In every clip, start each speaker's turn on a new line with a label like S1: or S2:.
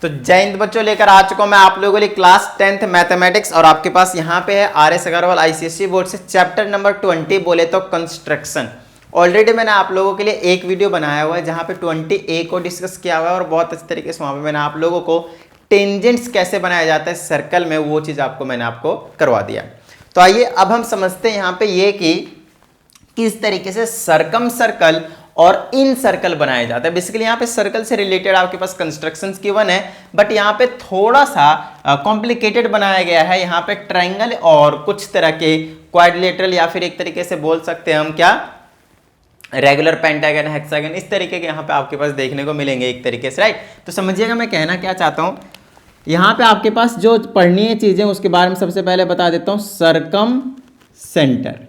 S1: तो जय हिंद बच्चों, लेकर आ चुका हूं मैं आप लोगों के लिए क्लास 10th मैथमेटिक्स। और आपके पास यहाँ पे है RS अग्रवाल ICSE बोर्ड से चैप्टर नंबर 20 बोले तो कंस्ट्रक्शन। ऑलरेडी मैंने आप लोगों के लिए एक वीडियो बनाया हुआ है जहाँ पे 20A को डिस्कस किया हुआ है और बहुत अच्छे तरीके से वहाँ पे मैंने आप लोगों को टेंजेंट्स कैसे बनाया जाता है सर्कल में, वो चीज़ मैंने आपको करवा दिया। तो आइए अब हम समझते हैं यहाँ पे ये कि किस तरीके से सर्कम सर्कल और इन सर्कल बनाया जाता है। बेसिकली यहाँ पे सर्कल से रिलेटेड आपके पास कंस्ट्रक्शंस गिवन है, बट यहाँ पे थोड़ा सा कॉम्प्लिकेटेड बनाया गया है। यहाँ पे ट्रायंगल और कुछ तरह के क्वाड्रिलेटरल या फिर एक तरीके से बोल सकते हैं हम क्या, रेगुलर पेंटागन, हेक्सागन, इस तरीके के यहाँ पे आपके पास देखने को मिलेंगे एक तरीके से, राइट। तो समझिएगा मैं कहना क्या चाहता हूँ। यहाँ पे आपके पास जो पढ़नी है चीजें उसके बारे में सबसे पहले बता देता हूँ। सरकम सेंटर,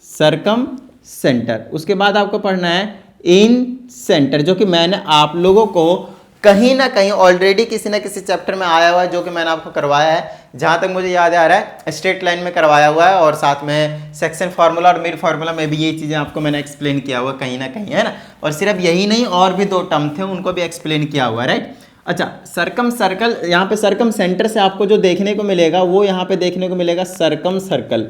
S1: सरकम सेंटर, उसके बाद आपको पढ़ना है इन सेंटर, जो कि मैंने आप लोगों को कहीं ना कहीं ऑलरेडी किसी ना किसी चैप्टर में आया हुआ है, जो कि मैंने आपको करवाया है। जहां तक मुझे याद आ रहा है स्ट्रेट लाइन में करवाया हुआ है और साथ में सेक्शन फार्मूला और मिड फार्मूला में भी ये चीजें आपको मैंने एक्सप्लेन किया हुआ कहीं ना कहीं, है ना। और सिर्फ यही नहीं, और भी दो टर्म थे उनको भी एक्सप्लेन किया हुआ है, राइट। अच्छा, सरकम सर्कल, यहाँ पे सरकम सेंटर से आपको जो देखने को मिलेगा वो यहाँ पे देखने को मिलेगा सरकम सर्कल,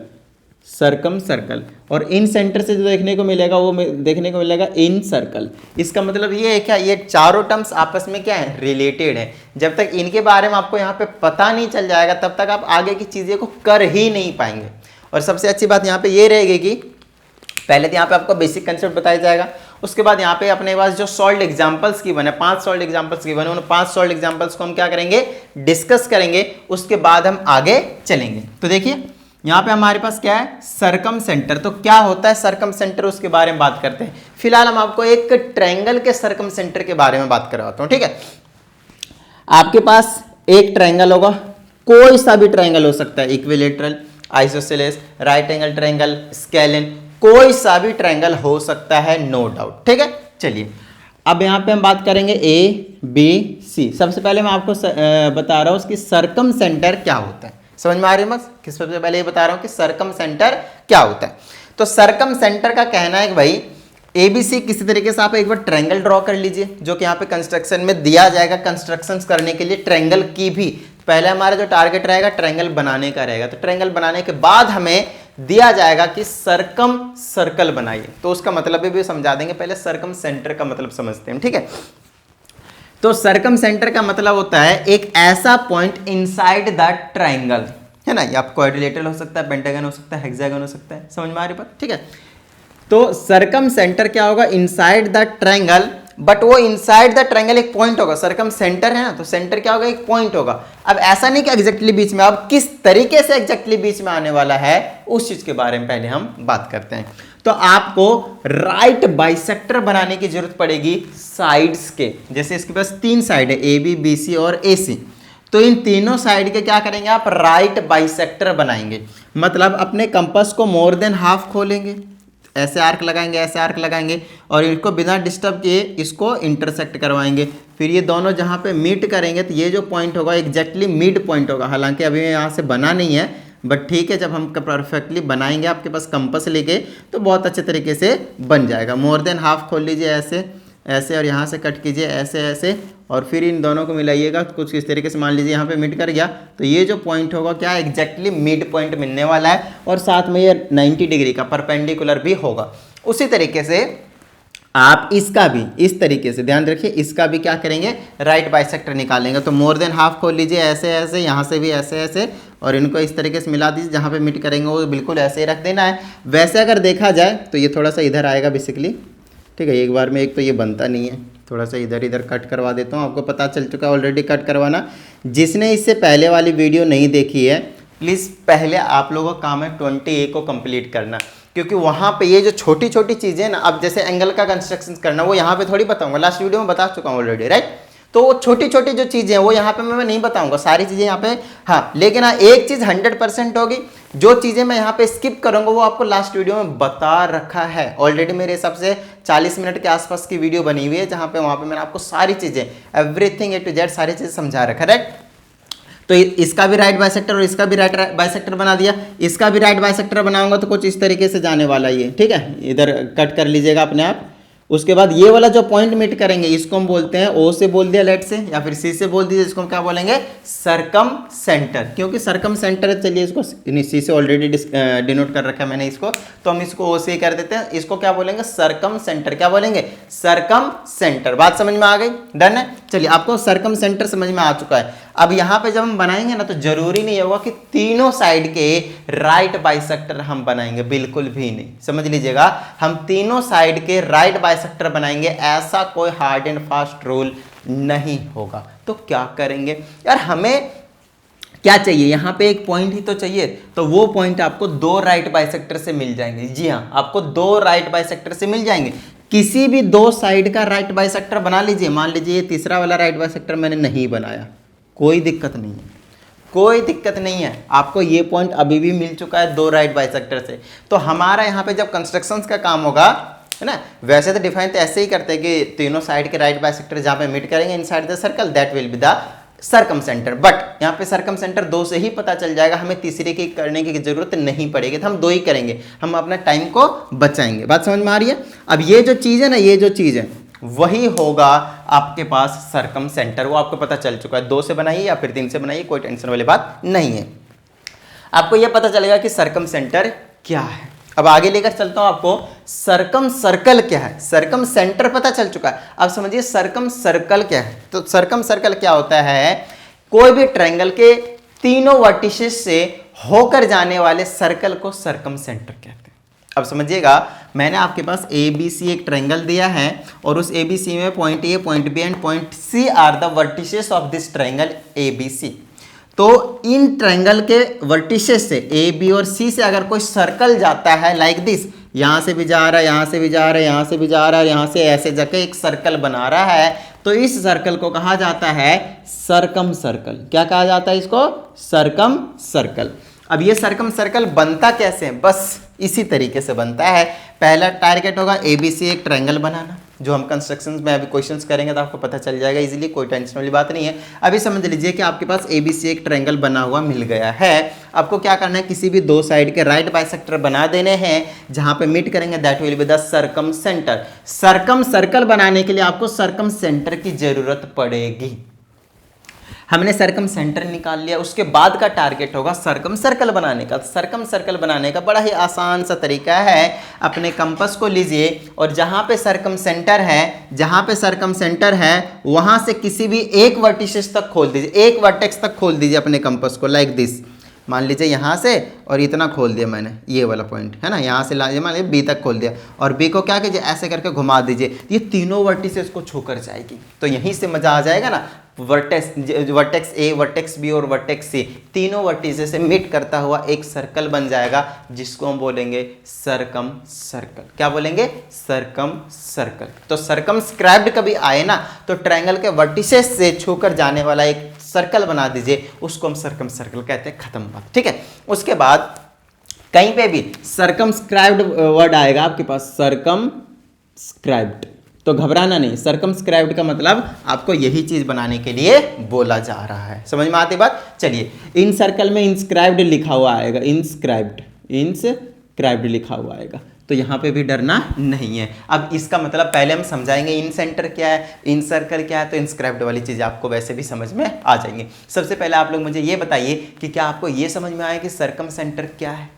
S1: सर्कम सर्कल। और इन सेंटर से जो देखने को मिलेगा वो देखने को मिलेगा इन सर्कल। इसका मतलब ये है क्या, ये चारों टर्म्स आपस में क्या है, रिलेटेड है। जब तक इनके बारे में आपको यहाँ पे पता नहीं चल जाएगा तब तक आप आगे की चीजें को कर ही नहीं पाएंगे। और सबसे अच्छी बात यहाँ पे ये रहेगी कि पहले तो यहाँ पे आपको बेसिक कंसेप्ट बताया जाएगा, उसके बाद यहाँ पे अपने पास जो सॉल्व्ड एग्जांपल्स की बने, 5 सॉल्व्ड एग्जांपल्स की बने, उन 5 सॉल्व्ड एग्जांपल्स को हम क्या करेंगे, डिस्कस करेंगे। उसके बाद हम आगे चलेंगे। तो देखिए यहाँ पे हमारे पास क्या है, सरकम सेंटर। तो क्या होता है सरकम सेंटर, उसके बारे में बात करते हैं। फिलहाल हम आपको एक ट्रायंगल के सरकम सेंटर के बारे में बात करवाता हूँ, ठीक है। आपके पास एक ट्रायंगल होगा, कोई सा भी ट्रायंगल हो सकता है, equilateral, isosceles, right angle triangle, scalene, कोई सा भी ट्रायंगल हो सकता है, नो डाउट, ठीक है। चलिए अब यहाँ पे हम बात करेंगे ABC। सबसे पहले मैं आपको बता रहा हूँ उसकी सरकम सेंटर क्या होता है। समझ में आ रही है मत कि सबसे पहले ये बता रहा हूं कि सरकम सेंटर क्या होता है। तो सरकम सेंटर का कहना है कि भाई ABC किसी तरीके से आप एक बार ट्रायंगल ड्रॉ कर लीजिए, जो कि यहाँ पे कंस्ट्रक्शन में दिया जाएगा। कंस्ट्रक्शंस करने के लिए ट्रायंगल की भी पहले हमारा जो टारगेट रहेगा ट्रायंगल बनाने का रहेगा। तो ट्रायंगल बनाने के बाद हमें दिया जाएगा कि सरकम सर्कल बनाइए, तो उसका मतलब भी समझा देंगे। पहले सरकम सेंटर का मतलब समझते हैं, ठीक है। तो सरकम सेंटर का मतलब होता है एक ऐसा पॉइंट इनसाइड द ट्रायंगल, है ना। ये आप क्वाड्रिलेटरल हो सकता है, पेंटागन हो सकता है, हेक्सागन हो सकता है। समझ में आ रही बात, ठीक है। तो सरकम सेंटर क्या होगा, इनसाइड द ट्रायंगल, बट वो इनसाइड द ट्रायंगल एक पॉइंट होगा। सरकम सेंटर है ना, तो सेंटर क्या होगा, एक पॉइंट होगा। अब ऐसा नहीं कि एग्जैक्टली बीच में, अब किस तरीके से एग्जैक्टली बीच में आने वाला है उस चीज के बारे में पहले हम बात करते हैं। तो आपको राइट बाइसेक्टर बनाने की जरूरत पड़ेगी साइड्स के। जैसे इसके पास 3 साइड है, AB, BC और AC। तो इन तीनों साइड के क्या करेंगे आप, राइट बाइसेक्टर बनाएंगे। मतलब अपने कंपास को मोर देन हाफ खोलेंगे, ऐसे आर्क लगाएंगे, ऐसे आर्क लगाएंगे और इनको बिना डिस्टर्ब किए इसको इंटरसेक्ट करवाएंगे। फिर ये दोनों जहाँ पे मीट करेंगे तो ये जो पॉइंट होगा एग्जैक्टली मिड पॉइंट होगा। हालांकि अभी यहाँ से बना नहीं है, बट ठीक है, जब हम परफेक्टली बनाएंगे आपके पास कंपास लेके तो बहुत अच्छे तरीके से बन जाएगा। मोर देन हाफ खोल लीजिए ऐसे ऐसे और यहाँ से कट कीजिए ऐसे ऐसे और फिर इन दोनों को मिलाइएगा कुछ इस तरीके से। मान लीजिए यहाँ पे मिड कर गया तो ये जो पॉइंट होगा क्या, एग्जैक्टली मिड पॉइंट मिलने वाला है और साथ में ये 90 डिग्री का परपेंडिकुलर भी होगा। उसी तरीके से आप इसका भी इस तरीके से ध्यान रखिए, इसका भी क्या करेंगे, राइट बाइसेक्टर निकालेंगे। तो मोर देन हाफ खोल लीजिए ऐसे ऐसे, यहाँ से भी ऐसे ऐसे और इनको इस तरीके से मिला दीजिए। जहाँ पे मिट करेंगे वो बिल्कुल ऐसे ही रख देना है। वैसे अगर देखा जाए तो ये थोड़ा सा इधर आएगा बेसिकली, ठीक है। एक बार में एक तो ये बनता नहीं है, थोड़ा सा इधर इधर कट करवा देता हूँ। आपको पता चल चुका है ऑलरेडी कट करवाना। जिसने इससे पहले वाली वीडियो नहीं देखी है प्लीज़ पहले आप लोगों का काम है 20A को कंप्लीट करना, क्योंकि वहाँ पे ये जो छोटी छोटी चीज़ें ना, अब जैसे एंगल का कंस्ट्रक्शन करना वो यहाँ पे थोड़ी बताऊंगा, लास्ट वीडियो में बता चुका हूँ ऑलरेडी, राइट। तो वो छोटी छोटी जो चीज़ें हैं वो यहाँ पे मैं नहीं बताऊंगा, सारी चीज़ें यहाँ पे, हाँ। लेकिन हाँ एक चीज़ 100% होगी, जो चीज़ें मैं यहाँ पे स्किप करूँगा वो आपको लास्ट वीडियो में बता रखा है ऑलरेडी। मेरे हिसाब से 40 मिनट के आसपास की वीडियो बनी हुई है जहाँ पे वहाँ पे मैंने आपको सारी चीज़ें, एवरीथिंग A to Z सारी चीज़ें समझा रखा है, राइट। तो इसका भी राइट बाइसेक्टर और इसका भी राइट बाइसेक्टर बना दिया। इसका भी राइट बाइसेक्टर बनाऊंगा तो कुछ इस तरीके से जाने वाला ये, ठीक है। इधर कट कर लीजिएगा अपने आप उसके बाद ये वाला जो पॉइंट मीट करेंगे इसको हम बोलते हैं, ओ से बोल दिया लेट से, या फिर सी से बोल दीजिए, इसको हम क्या बोलेंगे, सरकम सेंटर। क्योंकि सरकम सेंटर है, चलिए इसको सी से ऑलरेडी डिनोट कर रखा है मैंने इसको, तो हम इसको ओ से ही कर देते हैं। इसको क्या बोलेंगे, सरकम सेंटर। क्या बोलेंगे, सरकम सेंटर। बात समझ में आ गई, डन है। चलिए आपको सरकम सेंटर समझ में आ चुका है। अब यहाँ पे जब हम बनाएंगे ना, तो जरूरी नहीं होगा कि तीनों साइड के राइट बाइसेक्टर हम बनाएंगे, बिल्कुल भी नहीं। समझ लीजिएगा, हम तीनों साइड के राइट बाइसेक्टर बनाएंगे, ऐसा कोई हार्ड एंड फास्ट रूल नहीं होगा। तो क्या करेंगे यार, हमें क्या चाहिए, यहाँ पे एक पॉइंट ही तो चाहिए, तो वो पॉइंट आपको दो राइट बाइसेक्टर से मिल जाएंगे। जी हाँ, आपको दो राइट बाइसेक्टर से मिल जाएंगे। किसी भी दो साइड का राइट बाइसेक्टर बना लीजिए। मान लीजिए ये तीसरा वाला राइट बाइसेक्टर मैंने नहीं बनाया, कोई दिक्कत नहीं है, कोई दिक्कत नहीं है। आपको ये पॉइंट अभी भी मिल चुका है दो राइट बाइसेक्टर से। तो हमारा यहाँ पे जब कंस्ट्रक्शंस का काम होगा, है ना, वैसे तो डिफाइन तो ऐसे ही करते हैं कि तीनों साइड के राइट बाइसेक्टर जहाँ पे मीट करेंगे inside the circle, that will be the circumcentre. But यहाँ पे सरकम सेंटर दो से ही पता चल जाएगा, हमें तीसरे की करने की जरूरत नहीं पड़ेगी, तो हम दो ही करेंगे, हम अपना टाइम को बचाएंगे। बात समझ में आ रही है। अब ये जो चीज़ है ना, ये जो चीज़ है वही होगा आपके पास सरकम सेंटर। वो आपको पता चल चुका है, दो से बनाइए या फिर तीन से बनाइए, कोई टेंशन वाली बात नहीं है। आपको यह पता चलेगा कि सरकम सेंटर क्या है। अब आगे लेकर चलता हूं आपको, सरकम सर्कल क्या है। सरकम सेंटर पता चल चुका है, अब समझिए सरकम सर्कल क्या है। तो सरकम सर्कल क्या होता है, कोई भी ट्रायंगल के तीनों वर्टिसेस से होकर जाने वाले सर्कल को सरकम सेंटर कहते हैं। अब समझिएगा, मैंने आपके पास ए बी सी एक ट्रायंगल दिया है, और उस ए बी सी में point A, point B and point C are the vertices of this triangle A B C. तो इन ट्रायंगल के वर्टिसेस से ए बी और सी से अगर कोई सर्कल जाता है लाइक दिस, यहाँ से भी जा रहा है, यहाँ से भी जा रहा है, यहाँ से भी जा रहा है, यहाँ से ऐसे जाके एक सर्कल बना रहा है, तो इस सर्कल को कहा जाता है सरकम सर्कल। क्या कहा जाता है इसको, सरकम सर्कल। अब ये सरकम सर्कल बनता कैसे है, बस इसी तरीके से बनता है। पहला टारगेट होगा एबीसी एक ट्रायंगल बनाना, जो हम कंस्ट्रक्शंस में अभी क्वेश्चंस करेंगे तो आपको पता चल जाएगा इजीली, कोई टेंशन वाली बात नहीं है। अभी समझ लीजिए कि आपके पास एबीसी एक ट्रायंगल बना हुआ मिल गया है। आपको क्या करना है, किसी भी दो साइड के राइट बाइसेक्टर बना देने हैं, जहां पे मीट करेंगे that will be the circumcentre. Circumcircle बनाने के लिए आपको सरकम सेंटर की जरूरत पड़ेगी। हमने सरकम सेंटर निकाल लिया, उसके बाद का टारगेट होगा सरकम सर्कल बनाने का। सरकम सर्कल बनाने का बड़ा ही आसान सा तरीका है, अपने कंपास को लीजिए और जहाँ पे सरकम सेंटर है, जहाँ पे सरकम सेंटर है वहाँ से किसी भी एक वर्टिसेस तक खोल दीजिए, एक वर्टेक्स तक खोल दीजिए अपने कंपास को लाइक दिस। मान लीजिए यहाँ से और इतना खोल दिया मैंने, ये वाला पॉइंट है ना, यहाँ से मान लीजिए बी तक खोल दिया, और बी को क्या कीजिए, ऐसे करके घुमा दीजिए, ये तीनों वर्टिसेस को छूकर जाएगी। तो यहीं से मजा आ जाएगा ना, वर्टेक्स ए, वर्टेक्स बी और वर्टेक्स सी, तीनों वर्टिसेस से मीट करता हुआ एक सर्कल बन जाएगा, जिसको हम बोलेंगे सरकम सर्कल। क्या बोलेंगे, सरकम सर्कल। तो सरकमस्क्राइब्ड कभी आए ना, तो ट्रायंगल के वर्टिसेस से छूकर जाने वाला एक सर्कल बना दीजिए, उसको हम सरकम सर्कल कहते हैं। खत्म बात, ठीक है। उसके बाद कहीं पे भी सरकमस्क्राइब्ड वर्ड आएगा आपके पास, सरकमस्क्राइब्ड, तो घबराना नहीं। सरकमस्क्राइब्ड का मतलब आपको यही चीज बनाने के लिए बोला जा रहा है। समझ में आती बात। चलिए, इन सर्कल में इंस्क्राइब्ड लिखा हुआ आएगा, इंस्क्राइब्ड लिखा हुआ आएगा, तो यहाँ पे भी डरना नहीं है। अब इसका मतलब पहले हम समझाएंगे इन सेंटर क्या है, इन सर्कल क्या है, तो इंस्क्राइब्ड वाली चीज़ आपको वैसे भी समझ में आ जाएंगे। सबसे पहले आप लोग मुझे ये बताइए कि क्या आपको ये समझ में आया कि सरकम सेंटर क्या है,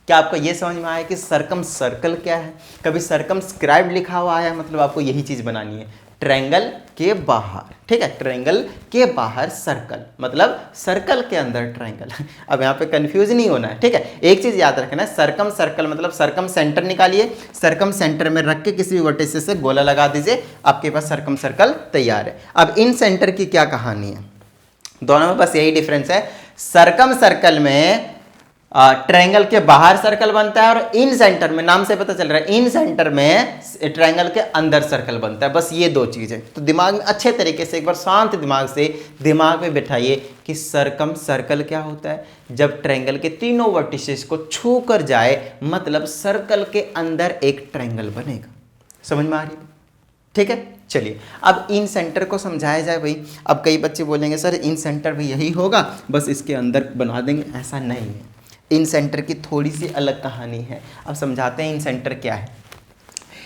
S1: क्या आपको ये समझ में आया कि सरकम सर्कल क्या है। कभी सरकमस्क्राइब्ड लिखा हुआ है, मतलब आपको यही चीज़ बनानी है, ट्रायंगल के बाहर, ठीक है, ट्रायंगल के बाहर सर्कल, मतलब सर्कल के अंदर ट्रायंगल। अब यहाँ पे कंफ्यूज नहीं होना है, ठीक है। एक चीज याद रखना है, सरकम सर्कल मतलब सरकम सेंटर निकालिए, सरकम सेंटर में रख के किसी भी वर्टिसेस से गोला लगा दीजिए, आपके पास सरकम सर्कल तैयार है। अब इन सेंटर की क्या कहानी है, दोनों में बस यही डिफरेंस है, सरकम सर्कल में ट्रायंगल के बाहर सर्कल बनता है, और इन सेंटर में, नाम से पता चल रहा है, इन सेंटर में ट्रायंगल के अंदर सर्कल बनता है। बस ये दो चीजें तो दिमाग में अच्छे तरीके से एक बार शांत दिमाग से दिमाग में बिठाइए कि सरकम सर्कल क्या होता है। जब ट्रायंगल के तीनों वर्टिसेस को छू कर जाए, मतलब सर्कल के अंदर एक ट्रायंगल बनेगा। समझ में आ रही है, ठीक है। चलिए, अब इन सेंटर को समझाया जाए भाई। अब कई बच्चे बोलेंगे सर इन सेंटर भी यही होगा, बस इसके अंदर बना देंगे, ऐसा नहीं है। इन सेंटर की थोड़ी सी अलग कहानी है। अब समझाते हैं इन सेंटर क्या है।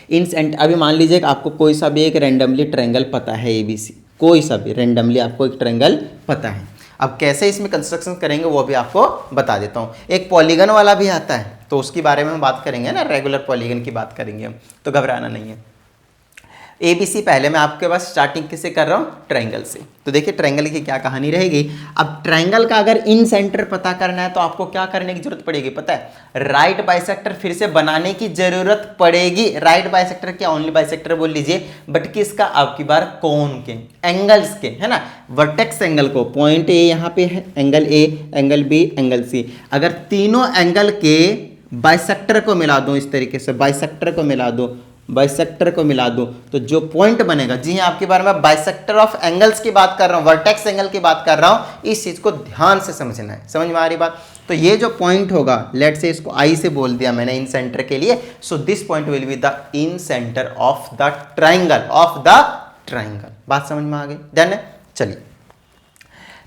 S1: इन सेंटर, अभी मान लीजिए कि आपको कोई सा भी एक रेंडमली ट्रायंगल पता है ABC, कोई सा भी रेंडमली आपको एक ट्रायंगल पता है। अब कैसे इसमें कंस्ट्रक्शन करेंगे वो भी आपको बता देता हूँ। एक पॉलीगन वाला भी आता है, तो उसकी बारे में हम बात करेंगे ना, रेगुलर पॉलीगन की बात करेंगे हम, तो घबराना नहीं है। ABC पहले मैं आपके पास स्टार्टिंग किससे कर रहा हूँ, ट्रायंगल से। तो देखिए ट्रायंगल की क्या कहानी रहेगी। अब ट्रायंगल का अगर इन सेंटर पता करना है तो आपको क्या करने की जरूरत पड़ेगी पता है, राइट बाइसेक्टर फिर से बनाने की जरूरत पड़ेगी। राइट बाइसेक्टर क्या, ओनली बाइसेक्टर बोल लीजिए, बट किसका, आपकी बार कोन के, एंगल्स के, है ना, वर्टेक्स एंगल को, पॉइंट ए यहाँ पे है, angle A, angle B, angle C, अगर तीनों एंगल के बाइसेक्टर को मिला दूं, इस तरीके से बाइसेक्टर को मिला दूं, बाइसेक्टर को मिला दूं, तो जो पॉइंट बनेगा, जी हाँ आपके बारे में बाइसेक्टर ऑफ एंगल्स की बात कर रहा हूं, वर्टेक्स एंगल की बात कर रहा हूं, इस चीज को ध्यान से समझना है। समझ में आ रही बात। तो ये जो पॉइंट होगा, लेट से इसको आई से बोल दिया मैंने इन सेंटर के लिए, so this point will be the in centre of the triangle, of the triangle. बात समझ में आ गई, डन है। चलिए,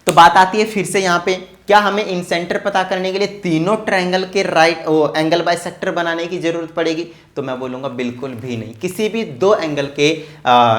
S1: तो बात आती है फिर से यहाँ पे, क्या हमें इन सेंटर पता करने के लिए तीनों ट्रायंगल के राइट एंगल बाइसेक्टर बनाने की जरूरत पड़ेगी? तो मैं बोलूंगा बिल्कुल भी नहीं। किसी भी दो एंगल के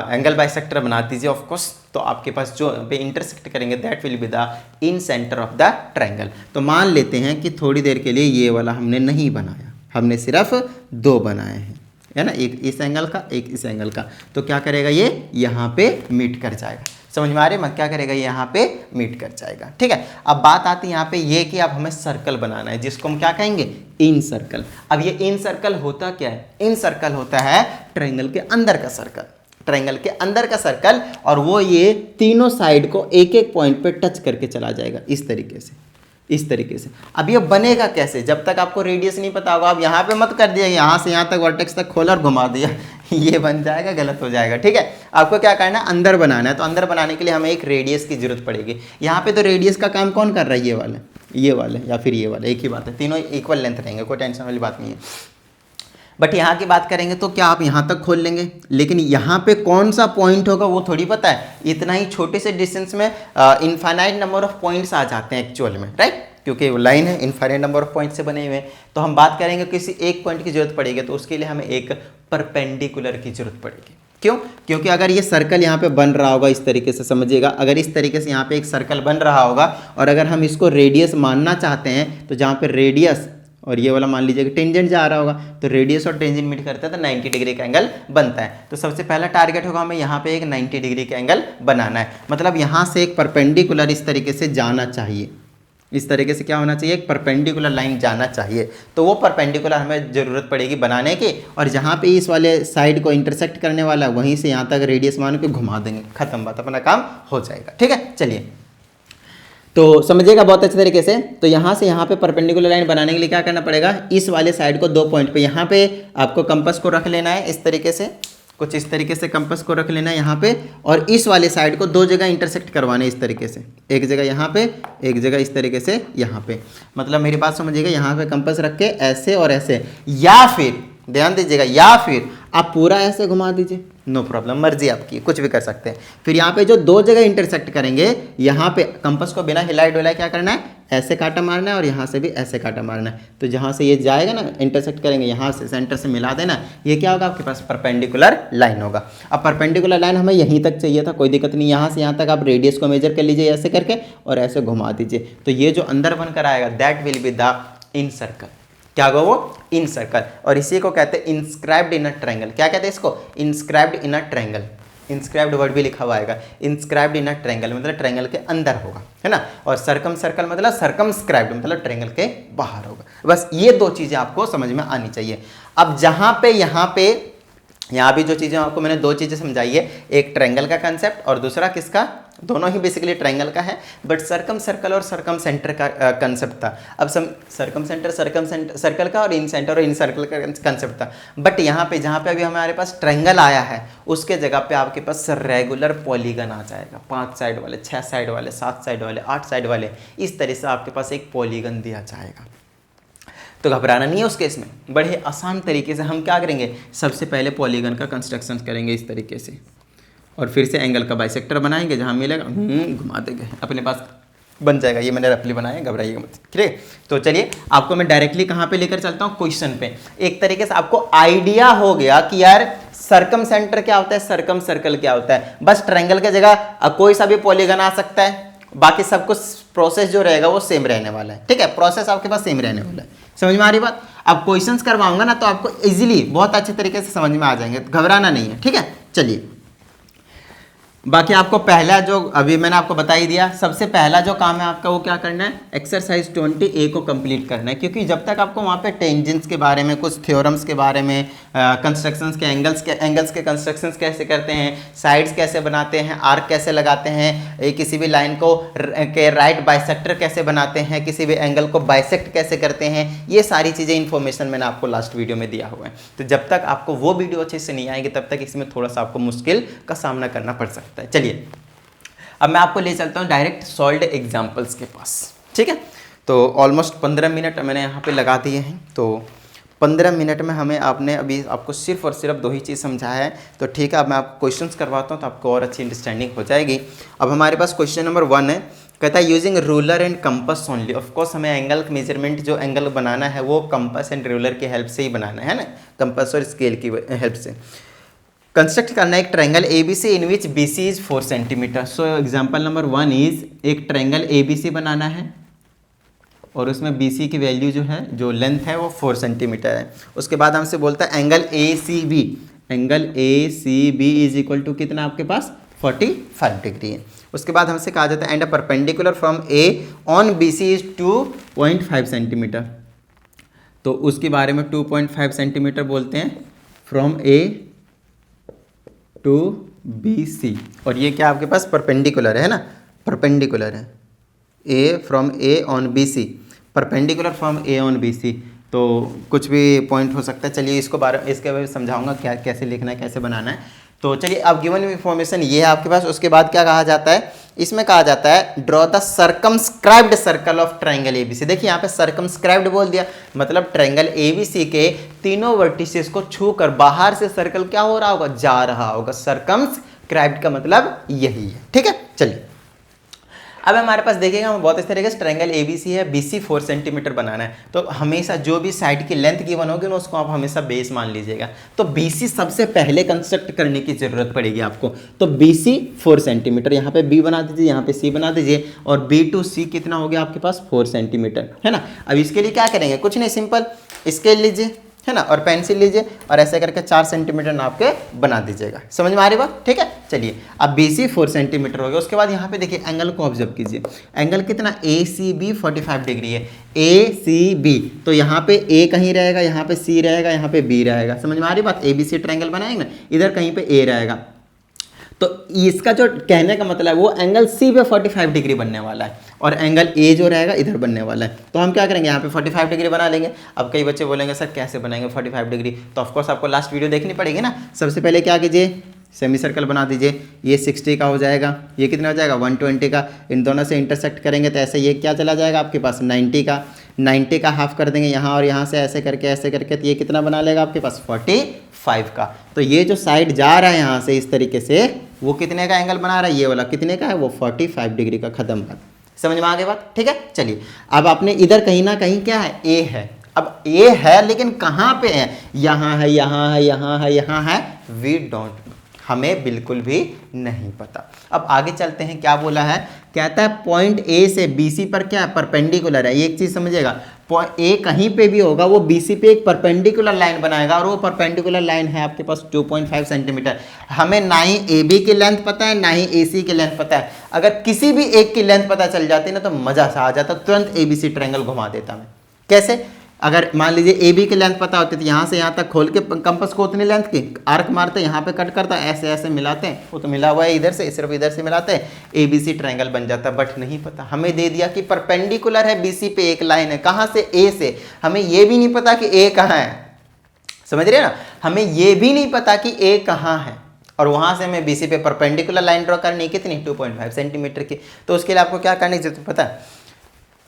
S1: एंगल बाइसेक्टर बना दीजिए ऑफ कोर्स, तो आपके पास जो पे इंटरसेक्ट करेंगे that will be the in centre of the triangle. तो मान लेते हैं कि थोड़ी देर के लिए ये वाला हमने नहीं बनाया, हमने सिर्फ दो बनाए हैं, है ना, एक इस एंगल का, एक इस एंगल का। तो क्या करेगा, ये यहाँ पे मीट कर जाएगा। समझ में आ रही है, क्या करेगा, ये यहाँ पे मीट कर जाएगा। ठीक है, अब बात आती है यहाँ पे ये कि अब हमें सर्कल बनाना है, जिसको हम क्या कहेंगे, इन सर्कल। अब ये इन सर्कल होता क्या है, इन सर्कल होता है ट्रायंगल के अंदर का सर्कल, ट्रायंगल के अंदर का सर्कल, और वो ये तीनों साइड को एक एक पॉइंट पे टच करके चला जाएगा, इस तरीके से, इस तरीके से। अब ये बनेगा कैसे, जब तक आपको रेडियस नहीं पता होगा, आप यहाँ पे मत कर दिया, यहाँ से यहाँ तक वर्टेक्स तक खोला और घुमा दिया, ये बन जाएगा, गलत हो जाएगा। ठीक है, आपको क्या करना है, अंदर बनाना है। तो अंदर बनाने के लिए हमें एक रेडियस की जरूरत पड़ेगी। यहाँ पे तो रेडियस का काम कौन कर रहा है, ये वाले या फिर ये वाले, एक ही बात है, तीनों इक्वल लेंथ रहेंगे, कोई टेंशन वाली बात नहीं है। बट यहाँ की बात करेंगे तो क्या आप यहाँ तक खोल लेंगे, लेकिन यहाँ पे कौन सा पॉइंट होगा वो थोड़ी पता है। इतना ही छोटे से डिस्टेंस में इनफाइनाइट नंबर ऑफ पॉइंट्स आ जाते हैं एक्चुअल में, राइट, क्योंकि वो लाइन है, इनफाइनाइट नंबर ऑफ पॉइंट से बने हुए हैं। तो हम बात करेंगे किसी एक पॉइंट की जरूरत पड़ेगी, तो उसके लिए हमें एक परपेंडिकुलर की जरूरत पड़ेगी। क्यों, क्योंकि अगर ये सर्कल यहाँ पे बन रहा होगा, इस तरीके से समझिएगा, अगर इस तरीके से यहाँ पे एक सर्कल बन रहा होगा, और अगर हम इसको रेडियस मानना चाहते हैं, तो जहाँ पे रेडियस और ये वाला मान लीजिए कि टेंजेंट जा रहा होगा, तो रेडियस और टेंजेंट मीट करता है तो 90 डिग्री का एंगल बनता है। तो सबसे पहला टारगेट होगा हमें यहाँ पे एक 90 डिग्री का एंगल बनाना है, मतलब यहाँ से एक परपेंडिकुलर इस तरीके से जाना चाहिए, इस तरीके से क्या होना चाहिए, एक परपेंडिकुलर लाइन जाना चाहिए। तो वो परपेंडिकुलर हमें जरूरत पड़ेगी बनाने की, और जहाँ पे इस वाले साइड को इंटरसेक्ट करने वाला है, वहीं से यहाँ तक रेडियस मान के घुमा देंगे, खत्म बात, अपना काम हो जाएगा। ठीक है, चलिए तो समझिएगा बहुत अच्छे तरीके से। तो यहाँ से यहाँ पे परपेंडिकुलर लाइन बनाने के लिए क्या करना पड़ेगा, इस वाले साइड को दो पॉइंट पे, यहाँ पे आपको कंपास को रख लेना है, इस तरीके से, कुछ इस तरीके से कंपास को रख लेना है यहाँ पे, और इस वाले साइड को दो जगह इंटरसेक्ट करवाने, इस तरीके से, एक जगह यहाँ पे, एक जगह इस तरीके से यहाँ पे। मतलब मेरी बात समझिएगा, यहाँ पे कंपास रख के ऐसे और ऐसे, या फिर ध्यान दीजिएगा, या फिर आप पूरा ऐसे घुमा दीजिए, नो प्रॉब्लम, मर्जी आपकी, कुछ भी कर सकते हैं। फिर यहाँ पे जो दो जगह इंटरसेक्ट करेंगे, यहाँ पे कंपास को बिना हिलाए डुलाए क्या करना है, ऐसे कांटा मारना है, और यहाँ से भी ऐसे कांटा मारना है। तो जहाँ से ये जाएगा ना, इंटरसेक्ट करेंगे, यहाँ से सेंटर से मिला देना, ये क्या होगा, आपके पास परपेंडिकुलर लाइन होगा। अब परपेंडिकुलर लाइन हमें यहीं तक चाहिए था, कोई दिक्कत नहीं, यहाँ से यहाँ तक आप रेडियस को मेजर कर लीजिए ऐसे करके, और ऐसे घुमा दीजिए। तो ये जो अंदर बनकर आएगा that will be the in circle. क्या होगा वो, इन सर्कल, और इसी को कहते हैं इंस्क्राइब्ड इन अ ट्रायंगल। क्या कहते हैं इसको, inscribed in a triangle. Inscribed word भी लिखा हुआ आएगा, इंस्क्राइब्ड इन अ ट्रायंगल मतलब ट्रायंगल के अंदर होगा, है ना, और सर्कम सर्कल मतलब सर्कमस्क्राइब्ड मतलब ट्रायंगल के बाहर होगा। बस ये दो चीजें आपको समझ में आनी चाहिए। अब जहां पे यहाँ भी जो चीज़ें आपको मैंने दो चीज़ें समझाई है, एक ट्रायंगल का कंसेप्ट और दूसरा किसका, दोनों ही बेसिकली ट्रायंगल का है, बट सर्कम सर्कल और सर्कम सेंटर का कंसेप्ट था। अब सर्कम सर्कल का और इन सेंटर और इन सर्कल का कंसेप्ट था। बट यहाँ पे जहाँ पे अभी हमारे पास ट्रायंगल आया है, उसके जगह पे आपके पास रेगुलर पॉलीगन आ जाएगा, 5 साइड वाले, 6 साइड वाले, 7 साइड वाले, 8 साइड वाले, इस तरह से आपके पास एक पॉलीगन दिया जाएगा। तो घबराना नहीं है उस केस में, बड़े आसान तरीके से हम क्या करेंगे, सबसे पहले पॉलीगन का कंस्ट्रक्शन करेंगे इस तरीके से, और फिर से एंगल का बाइसेक्टर बनाएंगे, जहाँ मिलेगा घुमा देंगे, अपने पास बन जाएगा। ये मैंने रफली बनाया, घबराइएगा मत, ठीक है। तो चलिए आपको मैं डायरेक्टली कहाँ पे लेकर चलता हूँ, क्वेश्चन पे। एक तरीके से आपको आइडिया हो गया कि यार सर्कम सेंटर क्या होता है, सर्कम सर्कल क्या होता है। बस ट्रायंगल की जगह कोई सा भी पॉलीगन आ सकता है, बाकी सब कुछ प्रोसेस जो रहेगा वो सेम रहने वाला है, ठीक है। प्रोसेस आपके पास सेम रहने वाला है, समझ में आ रही बात। अब क्वेश्चंस करवाऊंगा ना तो आपको इजीली बहुत अच्छे तरीके से समझ में आ जाएंगे, घबराना नहीं है, ठीक है। चलिए बाकी आपको पहला जो अभी मैंने आपको बता ही दिया, सबसे पहला जो काम है आपका वो क्या करना है, एक्सरसाइज 20A को कंप्लीट करना है। क्योंकि जब तक आपको वहाँ पे टेंजेंट्स के बारे में, कुछ थ्योरम्स के बारे में, कंस्ट्रक्शंस के एंगल्स के कंस्ट्रक्शंस कैसे करते हैं, साइड्स कैसे बनाते हैं, आर्क कैसे लगाते हैं, किसी भी लाइन को के राइट बाइसेक्टर कैसे बनाते हैं, किसी भी एंगल को बाइसेक्ट कैसे करते हैं, ये सारी चीज़ें इन्फॉर्मेशन मैंने आपको लास्ट वीडियो में दिया हुआ है। तो जब तक आपको वो वीडियो अच्छे से नहीं आएगी तब तक इसमें थोड़ा सा आपको मुश्किल का सामना करना पड़ सकता है। चलिए अब मैं आपको ले चलता हूँ डायरेक्ट सॉल्व्ड एग्जाम्पल्स के पास, ठीक है। तो ऑलमोस्ट 15 मिनट मैंने यहाँ पे लगा दिए हैं। तो 15 मिनट में हमें आपने अभी आपको सिर्फ और सिर्फ 2 ही चीज़ समझाया है। तो ठीक है, अब मैं आपको क्वेश्चंस करवाता हूँ तो आपको और अच्छी अंडरस्टैंडिंग हो जाएगी। अब हमारे पास क्वेश्चन नंबर 1 है, कहता है using ruler and compass only. Of course हमें एंगल मेजरमेंट जो एंगल बनाना है वो कंपास एंड रूलर की हेल्प से ही बनाना है ना, कंपास और स्केल की हेल्प से। कंस्ट्रक्ट करना एक triangle ABC in which BC is 4 centimetre. So example number 1 is एक ट्रायंगल ABC बनाना है और उसमें BC की वैल्यू जो है, जो लेंथ है वो 4 सेंटीमीटर है। उसके बाद हमसे बोलता है angle ACB, angle ACB is equal to कितना आपके पास 45 डिग्री है। उसके बाद हमसे कहा जाता है and a perpendicular from A on BC is 2.5 centimetre. तो उसके बारे में 2.5 सेंटीमीटर बोलते हैं फ्रॉम A टू BC। और ये क्या आपके पास परपेंडिकुलर है ना, परपेंडिकुलर है A from A on BC, perpendicular from A on BC। तो कुछ भी पॉइंट हो सकता है। चलिए इसके बारे में समझाऊंगा क्या कैसे लिखना है, कैसे बनाना है। तो चलिए अब गिवन इन्फॉर्मेशन ये है आपके पास। उसके बाद क्या कहा जाता है, इसमें कहा जाता है draw the circumscribed circle of triangle ABC। देखिए यहाँ पे सर्कमस्क्राइब्ड बोल दिया, मतलब ट्रायंगल ABC के तीनों वर्टिसेस को छूकर बाहर से सर्कल क्या हो रहा होगा, जा रहा होगा। सर्कमस्क्राइब्ड का मतलब यही है, ठीक है। चलिए अब हमारे पास देखिएगा, हम बहुत इस तरीके से ट्रायंगल ABC है, BC 4 सेंटीमीटर बनाना है। तो हमेशा जो भी साइड की लेंथ गिवन होगी ना उसको आप हमेशा बेस मान लीजिएगा। तो BC सबसे पहले कंस्ट्रक्ट करने की जरूरत पड़ेगी आपको। तो BC 4 सेंटीमीटर, यहाँ पे B बना दीजिए, यहाँ पे C बना दीजिए, और B to C कितना हो गया आपके पास 4 सेंटीमीटर, है ना। अब इसके लिए क्या करेंगे, कुछ नहीं, सिंपल स्केल लीजिए, है ना, और पेंसिल लीजिए और ऐसे करके 4 सेंटीमीटर नाप के बना दीजिएगा। समझ में आ रही बात, ठीक है। चलिए अब BC 4 सेंटीमीटर हो गया। उसके बाद यहाँ पे देखिए एंगल को ऑब्जर्व कीजिए, एंगल कितना ACB 45 डिग्री है, ACB। तो यहाँ पे A कहीं रहेगा, यहाँ पे C रहेगा, यहाँ पे B रहेगा। समझ में आ रही बात, ABC ट्रायंगल बनाएंगे ना, इधर कहीं पे A रहेगा। तो इसका जो कहने का मतलब है वो एंगल C पे 45 डिग्री बनने वाला है और एंगल A जो रहेगा इधर बनने वाला है। तो हम क्या करेंगे, यहाँ पे 45 डिग्री बना लेंगे। अब कई बच्चे बोलेंगे सर कैसे बनाएंगे 45 डिग्री, तो ऑफकोर्स आपको लास्ट वीडियो देखनी पड़ेगी ना। सबसे पहले क्या कीजिए, सेमी सर्कल बना दीजिए। ये 60 का हो जाएगा, ये कितना हो जाएगा 120 का। इन दोनों से इंटरसेक्ट करेंगे तो ऐसे ये क्या चला जाएगा आपके पास 90 का हाफ कर देंगे यहाँ और यहाँ से ऐसे करके तो ये कितना बना लेगा आपके पास 45 का। तो ये जो साइड जा रहा है यहाँ से इस तरीके से, वो कितने का एंगल बना रहा है, ये वाला कितने का है, वो 45 डिग्री का। खत्म बात, समझ में आ गई बात, ठीक है। चलिए अब आपने इधर कहीं ना कहीं क्या है, A है। अब A है लेकिन कहाँ पे है, यहाँ है, यहाँ है, यहाँ है, यहाँ है, वी डोंट, हमें बिल्कुल भी नहीं पता। अब आगे चलते हैं, क्या बोला है, कहता है पॉइंट A से BC पर क्या है, परपेंडिकुलर है। एक चीज समझिएगा, A कहीं पे भी होगा वो BC पे एक परपेंडिकुलर लाइन बनाएगा और वो परपेंडिकुलर लाइन है आपके पास 2.5 सेंटीमीटर। हमें ना ही AB की लेंथ पता है ना ही AC की लेंथ पता है। अगर किसी भी एक की लेंथ पता चल जाती ना तो मजा सा आ जाता, तुरंत ABC ट्रायंगल घुमा देता मैं। कैसे, अगर मान लीजिए AB की लेंथ पता होती तो यहाँ से यहाँ तक खोल के कंपास को उतनी लेंथ की आर्क मारते, यहाँ पे कट करता, ऐसे ऐसे मिलाते हैं, वो तो मिला हुआ है इधर से, सिर्फ इधर से मिलाते हैं, ABC ट्रायंगल बन जाता। बट नहीं पता, हमें दे दिया कि परपेंडिकुलर है BC पे एक लाइन है, कहाँ से, A से। हमें ये भी नहीं पता कि A कहाँ है, समझ रहे हैं ना, हमें ये भी नहीं पता कि A कहाँ है। और वहाँ से हमें BC पे परपेंडिकुलर लाइन ड्रॉ करनी कितनी 2.5 सेंटीमीटर की। तो उसके लिए आपको क्या करने की जरूरत पता है,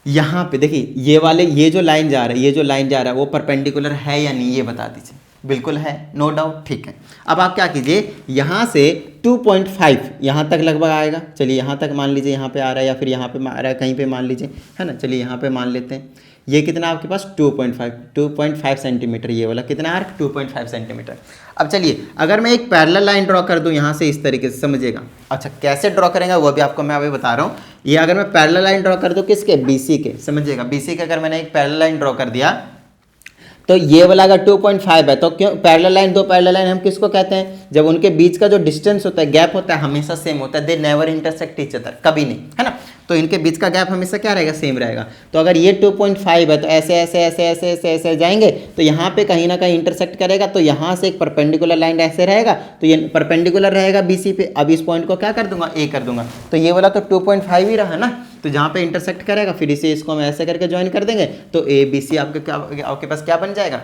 S1: यहाँ पे देखिए ये जो लाइन जा रहा है, ये जो लाइन जा रहा है वो परपेंडिकुलर है या नहीं, ये बता दीजिए। बिल्कुल है, नो डाउट, ठीक है। अब आप क्या कीजिए, यहाँ से 2.5 यहाँ तक लगभग आएगा, चलिए यहाँ तक मान लीजिए, यहाँ पे आ रहा है या फिर यहाँ पे आ रहा है, कहीं पे मान लीजिए, है ना, चलिए यहाँ पे मान लेते हैं। ये कितना आपके पास 2.5 सेंटीमीटर, ये वाला कितना आ रहा है 2.5 सेंटीमीटर। अब चलिए अगर मैं एक पैरेलल लाइन ड्रॉ कर दूं यहाँ से इस तरीके से, समझिएगा। अच्छा कैसे ड्रॉ करेंगे वो भी आपको मैं अभी बता रहा हूँ। ये अगर मैं पैरेलल लाइन ड्रॉ कर दूं किसके, BC के, समझिएगा, BC के अगर मैंने एक पैरेलल लाइन ड्रॉ कर दिया तो ये वाला अगर 2.5 है तो क्यों पैरेलल लाइन, दो पैरेलल लाइन हम किसको कहते हैं, जब उनके बीच का जो डिस्टेंस होता है, गैप होता है, हमेशा सेम होता है, they never intersect each other, कभी नहीं, है ना, तो इनके बीच का गैप हमेशा क्या रहेगा, सेम रहेगा। तो अगर ये 2.5 है तो ऐसे ऐसे ऐसे ऐसे ऐसे ऐसे जाएंगे तो यहाँ पे कहीं ना कहीं इंटरसेक्ट करेगा, तो यहाँ से एक परपेंडिकुलर लाइन ऐसे रहेगा, तो ये परपेंडिकुलर रहेगा BC पे। अब इस पॉइंट को क्या कर दूंगा, A कर दूंगा, तो ये वाला तो 2.5 ही रहा ना, तो जहाँ पे इंटरसेक्ट करेगा फिर इसे इसको हम ऐसे करके ज्वाइन कर देंगे, तो ABC आपके पास क्या बन जाएगा,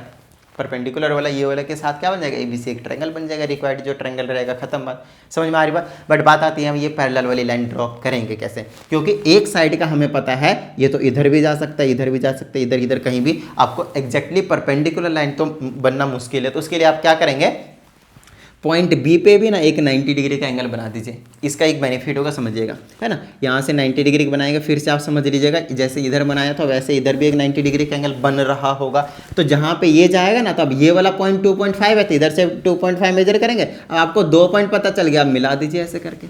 S1: परपेंडिकुलर वाला ये वाला के साथ क्या बन जाएगा, ABC एक ट्रायंगल बन जाएगा, रिक्वायर्ड जो ट्रायंगल रहेगा, खत्म बात, समझ में आ रही बात। बट बात आती है हम ये पैरेलल वाली लाइन ड्रॉ करेंगे कैसे, क्योंकि एक साइड का हमें पता है ये तो इधर भी जा सकता है, इधर भी जा सकता है, इधर इधर कहीं भी, आपको एग्जैक्टली परपेंडिकुलर लाइन तो बनना मुश्किल है, तो उसके लिए आप क्या करेंगे, पॉइंट B पे भी ना एक 90 डिग्री का एंगल बना दीजिए। इसका एक बेनिफिट होगा, समझिएगा, है ना, यहाँ से 90 डिग्री का बनाएंगे, फिर से आप समझ लीजिएगा जैसे इधर बनाया था वैसे इधर भी एक 90 डिग्री का एंगल बन रहा होगा। तो जहाँ पे ये जाएगा ना, तो अब ये वाला पॉइंट 2.5 है तो इधर से 2.5 मेजर करेंगे। अब आपको 2 पॉइंट पता चल गया, आप मिला दीजिए ऐसे करके,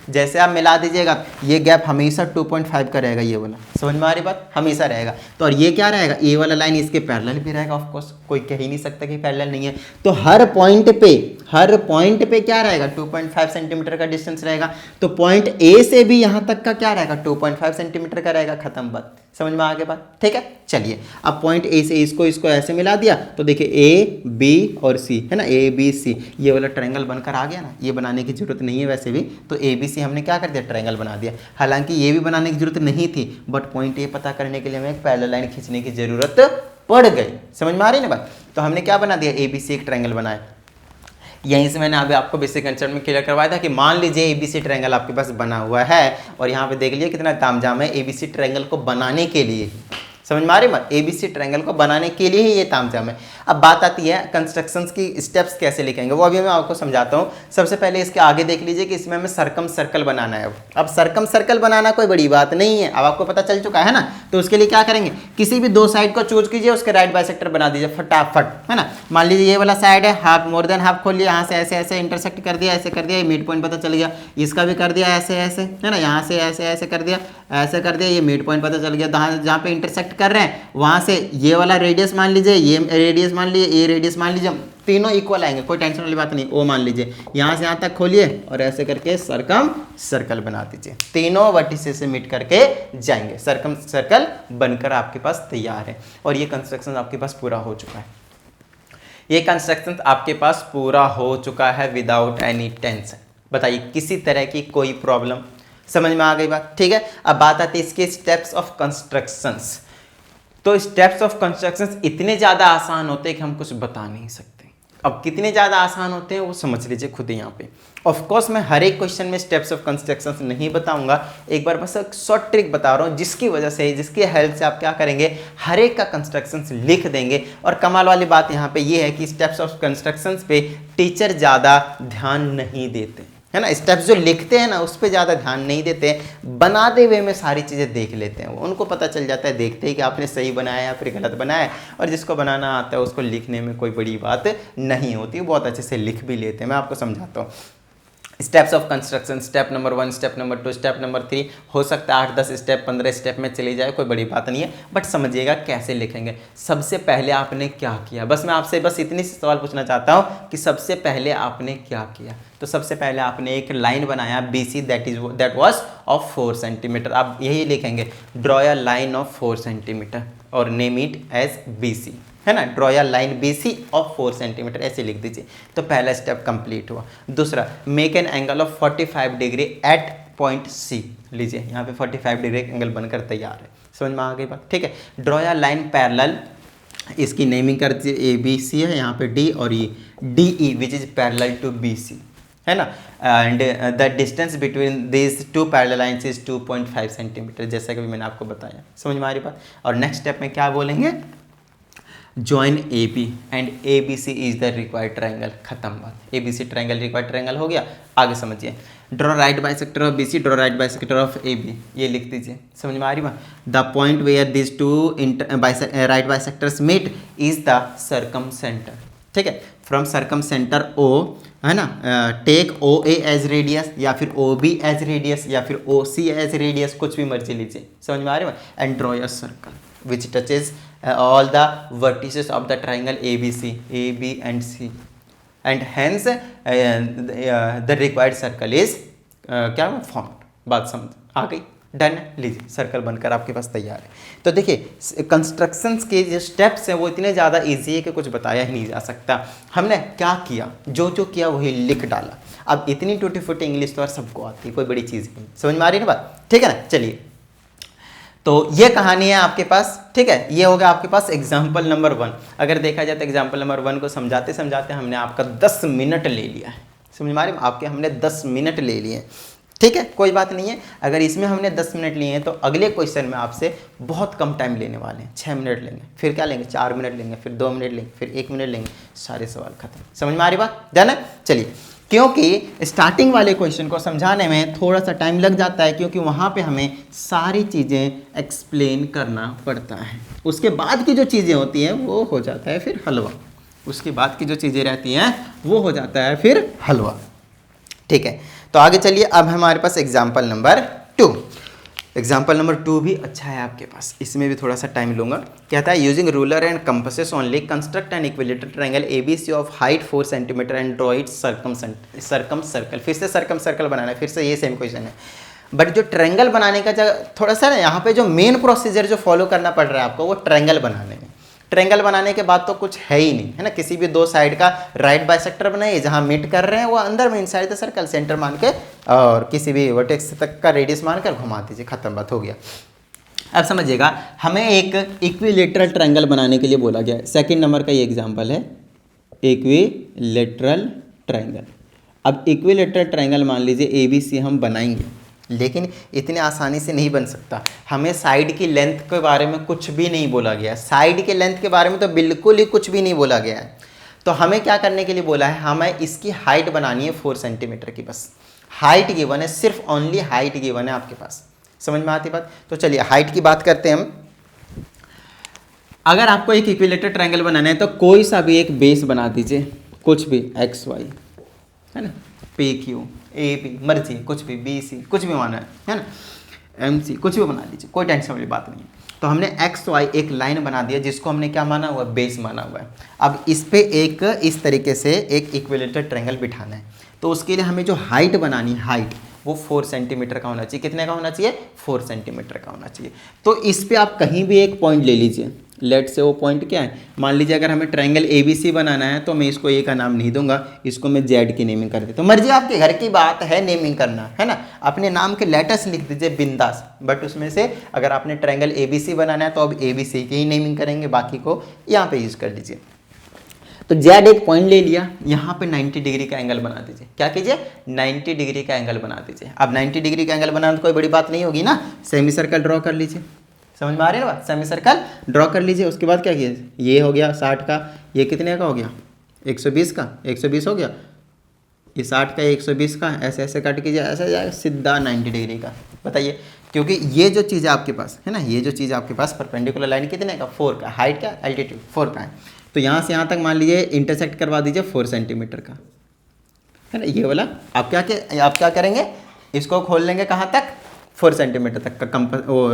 S1: जैसे आप मिला दीजिएगा ये गैप हमेशा 2.5 का रहेगा, ये वाला, समझ में आ रही बात, हमेशा रहेगा। तो और ये क्या रहेगा, ये वाला लाइन इसके पैरेलल भी रहेगा, ऑफ कोर्स कोई कह ही नहीं सकता कि पैरेलल नहीं है। तो हर पॉइंट पे क्या रहेगा, 2.5 सेंटीमीटर का डिस्टेंस रहेगा। तो पॉइंट A से भी यहाँ तक का क्या रहेगा, 2.5 सेंटीमीटर का रहेगा, खत्म बात, समझ में आ गया बात, ठीक है। चलिए अब पॉइंट A से इसको ऐसे मिला दिया, तो देखिए A B और C, है ना, ABC, ये वाला ट्रायंगल बनकर आ गया ना, ये बनाने की जरूरत नहीं है वैसे भी, तो ABC हमने क्या कर दिया, ट्रायंगल बना दिया। हालांकि ये भी बनाने की जरूरत नहीं थी, बट पॉइंट A पता करने के लिए हमें एक पैरेलल लाइन खींचने की जरूरत पड़ गई, समझ में आ रही है ना बात। तो हमने क्या बना दिया, ABC एक ट्रायंगल बनाया। यहीं से मैंने अभी आपको बेसिक कंसेप्ट में क्लियर करवाया था कि मान लीजिए ABC ट्रायंगल आपके पास बना हुआ है, और यहाँ पे देख लीजिए कितना तामझाम है ABC ट्रायंगल को बनाने के लिए, समझ में आ रही बात, ABC ट्रायंगल को बनाने के लिए ही ये तामझाम है। अब बात आती है कंस्ट्रक्शंस की स्टेप्स कैसे लिखेंगे, वो अभी मैं आपको समझाता हूँ। सबसे पहले इसके आगे देख लीजिए कि इसमें हमें सर्कम सर्कल बनाना है। अब सर्कम सर्कल बनाना कोई बड़ी बात नहीं है, अब आपको पता चल चुका है ना। तो उसके लिए क्या करेंगे, किसी भी दो साइड को चूज कीजिए, उसके राइट बाइसेक्टर बना दीजिए फटाफट, है ना। मान लीजिए ये वाला साइड है, हाफ मोर देन हाफ खोल लिया, यहाँ से ऐसे ऐसे इंटरसेक्ट कर दिया, ऐसे कर दिया, ये मिड पॉइंट पता चल गया। इसका भी कर दिया ऐसे ऐसे, है ना, यहाँ से ऐसे ऐसे कर दिया, ऐसे कर दिया, ये मिड पॉइंट पता चल गया। जहाँ पे इंटरसेक्ट कर रहे हैं वहाँ से ये वाला रेडियस मान लीजिए, ये रेडियस मान लीजिए, ये रेडियस मान लीजिए, तीनों इक्वल आएंगे, कोई टेंशन वाली बात नहीं। वो मान लीजिए यहाँ से यहाँ तक खोलिए और ऐसे करके सर्कम सर्कल बना दीजिए, तीनों वर्टिसेस से मीट करके जाएंगे, सर्कम सर्कल बनकर आपके पास तैयार है। और ये कंस्ट्रक्शन आपके पास पूरा हो चुका है, ये कंस्ट्रक्शन आपके पास पूरा हो चुका है विदाउट एनी टेंशन। बताइए किसी तरह की कोई प्रॉब्लम, समझ में आ गई बात, ठीक है। अब बात आती है इसके स्टेप्स ऑफ कंस्ट्रक्शंस। तो स्टेप्स ऑफ कंस्ट्रक्शंस इतने ज़्यादा आसान होते हैं कि हम कुछ बता नहीं सकते। अब कितने ज़्यादा आसान होते हैं वो समझ लीजिए खुद ही यहाँ पे। ऑफ कोर्स मैं हर एक क्वेश्चन में स्टेप्स ऑफ कंस्ट्रक्शंस नहीं बताऊंगा, एक बार बस एक शॉर्ट ट्रिक बता रहा हूँ जिसकी वजह से, जिसकी हेल्प से आप क्या करेंगे, हर एक का कंस्ट्रक्शंस लिख देंगे। और कमाल वाली बात यहाँ पे ये है कि स्टेप्स ऑफ कंस्ट्रक्शंस पे टीचर ज़्यादा ध्यान नहीं देते, है ना। स्टेप्स जो लिखते हैं ना उस पर ज़्यादा ध्यान नहीं देते, बनाते हुए में सारी चीज़ें देख लेते हैं। उनको पता चल जाता है देखते ही कि आपने सही बनाया या फिर गलत बनाया है। और जिसको बनाना आता है उसको लिखने में कोई बड़ी बात नहीं होती, बहुत अच्छे से लिख भी लेते हैं। मैं आपको समझाता हूँ steps of construction, step number 1, step number 2, step number 3, हो सकता है 8-10 स्टेप 15 स्टेप में चली जाए, कोई बड़ी बात नहीं है। बट समझिएगा कैसे लिखेंगे। सबसे पहले आपने क्या किया, बस मैं आपसे बस इतनी सी सवाल पूछना चाहता हूँ कि सबसे पहले आपने क्या किया। तो सबसे पहले आपने एक लाइन बनाया BC that was of 4 centimetre. आप यही लिखेंगे, draw a line of 4 centimetre और नेम इट एज BC, है ना। Draw a line BC of 4 centimetre ऐसे लिख दीजिए। तो पहला स्टेप कंप्लीट हुआ। दूसरा, make an angle of 45 degree at point C। लीजिए यहाँ पे 45 डिग्री एंगल बनकर तैयार है, समझ में आ गई बात, ठीक है। ड्रॉ अ लाइन पैरेलल, इसकी नेमिंग कर दीजिए ABC है, यहाँ पे D और ये DE which is parallel to BC, है ना। And the distance between this two parallel lines is 2.5 centimetre, जैसा कि मैंने आपको बताया, समझ में आ रही बात। और नेक्स्ट स्टेप में क्या बोलेंगे, join A B and A B C is the required triangle. खत्म बात। A B C triangle required triangle हो गया। आगे समझिए, draw right bisector of B C, draw right bisector of A B, ये लिख दीजिए। समझ में आ रही बात। The point where this two right bisectors meet is the circumcentre. ठीक है, फ्रॉम सर्कम सेंटर ओ, है ना, टेक ओ ए एज रेडियस या फिर ओ बी एज रेडियस या फिर ओ सी एज रेडियस, कुछ भी मर्जी लीजिए। समझ में आ रही है। And draw your circle which touches all the vertices of the triangle ABC, A, B and C, and hence the required circle is क्या formed। बात समझ आ गई। डन, लीजिए सर्कल बनकर आपके पास तैयार है। तो देखिए कंस्ट्रक्शंस के जो स्टेप्स हैं वो इतने ज़्यादा इजी है कि कुछ बताया ही नहीं जा सकता। हमने क्या किया, जो जो किया वही लिख डाला। अब इतनी टूटी फूटी इंग्लिश तो सबको आती है, कोई बड़ी चीज़ नहीं। समझ में आ रही है ना बात। ठीक है ना, चलिए तो ये कहानी है आपके पास। ठीक है, ये होगा आपके पास एग्जाम्पल नंबर 1। अगर देखा जाए तो एग्जाम्पल नंबर 1 को समझाते समझाते हमने आपका 10 मिनट ले लिया है। समझ में आ रही है, आपके हमने 10 मिनट ले लिए। ठीक है, कोई बात नहीं है। अगर इसमें हमने 10 मिनट लिए हैं तो अगले क्वेश्चन में आपसे बहुत कम टाइम लेने वाले हैं। 6 मिनट लेंगे, फिर क्या लेंगे, 4 मिनट लेंगे, फिर 2 मिनट लेंगे, फिर 1 मिनट लेंगे, सारे सवाल खत्म। समझ में आ रही बात, डन है। चलिए, क्योंकि स्टार्टिंग वाले क्वेश्चन को समझाने में थोड़ा सा टाइम लग जाता है, क्योंकि वहाँ पे हमें सारी चीज़ें एक्सप्लेन करना पड़ता है। उसके बाद की जो चीज़ें होती हैं वो हो जाता है फिर हलवा। उसके बाद की जो चीज़ें रहती हैं वो हो जाता है फिर हलवा। ठीक है, तो आगे चलिए। अब हमारे पास एग्जाम्पल नंबर 2। एग्जाम्पल नंबर 2 भी अच्छा है आपके पास, इसमें भी थोड़ा सा टाइम लूँगा। कहता है using ruler and compasses only construct an equilateral triangle ABC of height 4 centimetre and draw it circum circle. फिर से सर्कम सर्कल बनाना है, फिर से ये सेम क्वेश्चन है। बट जो ट्रायंगल बनाने का थोड़ा सा ना यहाँ पे जो मेन प्रोसीजर जो फॉलो करना पड़ रहा है आपको, वो ट्रायंगल बनाने में। ट्रायंगल बनाने के बाद तो कुछ है ही नहीं, है ना। किसी भी 2 साइड का राइट बाइसेक्टर बनाइए, जहाँ मीट कर रहे हैं वो अंदर में इनसाइड द सर्कल सेंटर मान के, और किसी भी वर्टेक्स तक का रेडियस मानकर घुमा दीजिए। खत्म, बात हो गया। अब समझिएगा, हमें एक इक्विलेटरल ट्रायंगल बनाने के लिए बोला गया है। सेकंड नंबर का ये एग्जांपल है, इक्विलेटरल ट्रायंगल। अब इक्विलेटरल ट्रायंगल मान लीजिए ABC हम बनाएंगे, लेकिन इतने आसानी से नहीं बन सकता। हमें साइड की लेंथ के बारे में कुछ भी नहीं बोला गया है। साइड के लेंथ के बारे में तो बिल्कुल ही कुछ भी नहीं बोला गया है। तो हमें क्या करने के लिए बोला है, हमें इसकी हाइट बनानी है 4 सेंटीमीटर की। बस हाइट गिवन है, सिर्फ ओनली हाइट गिवन है आपके पास। समझ में आती बात। तो चलिए हाइट की बात करते हैं हम। अगर आपको एक इक्विलेटरल ट्रायंगल बनाना है तो कोई सा भी एक बेस बना दीजिए, कुछ भी XY, है ना, PQ, AB, मर्जी कुछ भी, BC, कुछ भी माना है ना, MC, कुछ भी बना लीजिए, कोई टेंशन वाली बात नहीं है। तो हमने XY एक लाइन बना दिया जिसको हमने क्या माना हुआ है, बेस माना हुआ है। अब इस पे एक इस तरीके से एक इक्विलेटरल ट्रायंगल बिठाना है। तो उसके लिए हमें जो हाइट बनानी है, हाइट वो 4 सेंटीमीटर का होना चाहिए। कितने का होना चाहिए, 4 सेंटीमीटर का होना चाहिए। तो इस पे आप कहीं भी एक पॉइंट ले लीजिए। लेट से वो पॉइंट क्या है, मान लीजिए अगर हमें ट्रायंगल ABC बनाना है तो मैं इसको A का नाम नहीं दूंगा, इसको मैं Z की नेमिंग कर देता हूँ। मर्जी आपके घर की बात है नेमिंग करना, है ना। अपने नाम के लेटर्स लिख दीजिए बिंदास। बट उसमें से अगर आपने ट्रायंगल ABC बनाना है तो अब ABC की ही नेमिंग करेंगे, बाकी को यहाँ पे यूज़ कर लीजिए। तो Z एक पॉइंट ले लिया, यहाँ पे 90 डिग्री का एंगल बना दीजिए। क्या कीजिए, 90 डिग्री का एंगल बना दीजिए। अब 90 डिग्री का एंगल बनाना तो कोई बड़ी बात नहीं होगी ना। सेमी सर्कल ड्रॉ कर लीजिए। समझ में आ रही है बात, सेमी सर्कल ड्रॉ कर लीजिए। उसके बाद क्या कीजिए, ये हो गया 60 का, ये कितने का हो गया, 120 का, 120 हो गया, ये 60 का, 120 का, ऐसे ऐसे कट कीजिए, ऐसे जाएगा सीधा 90 डिग्री का। बताइए, क्योंकि ये जो चीज़ आपके पास है ना, ये जो चीज़ आपके पास परपेंडिकुलर लाइन कितने का, 4 का, हाइट का, एल्टीट्यूड 4 का है। तो यहाँ से यहाँ तक मान लीजिए इंटरसेक्ट करवा दीजिए 4 सेंटीमीटर का, है ना। ये वाला आप क्या करेंगे, इसको खोल लेंगे कहाँ तक, 4 सेंटीमीटर तक का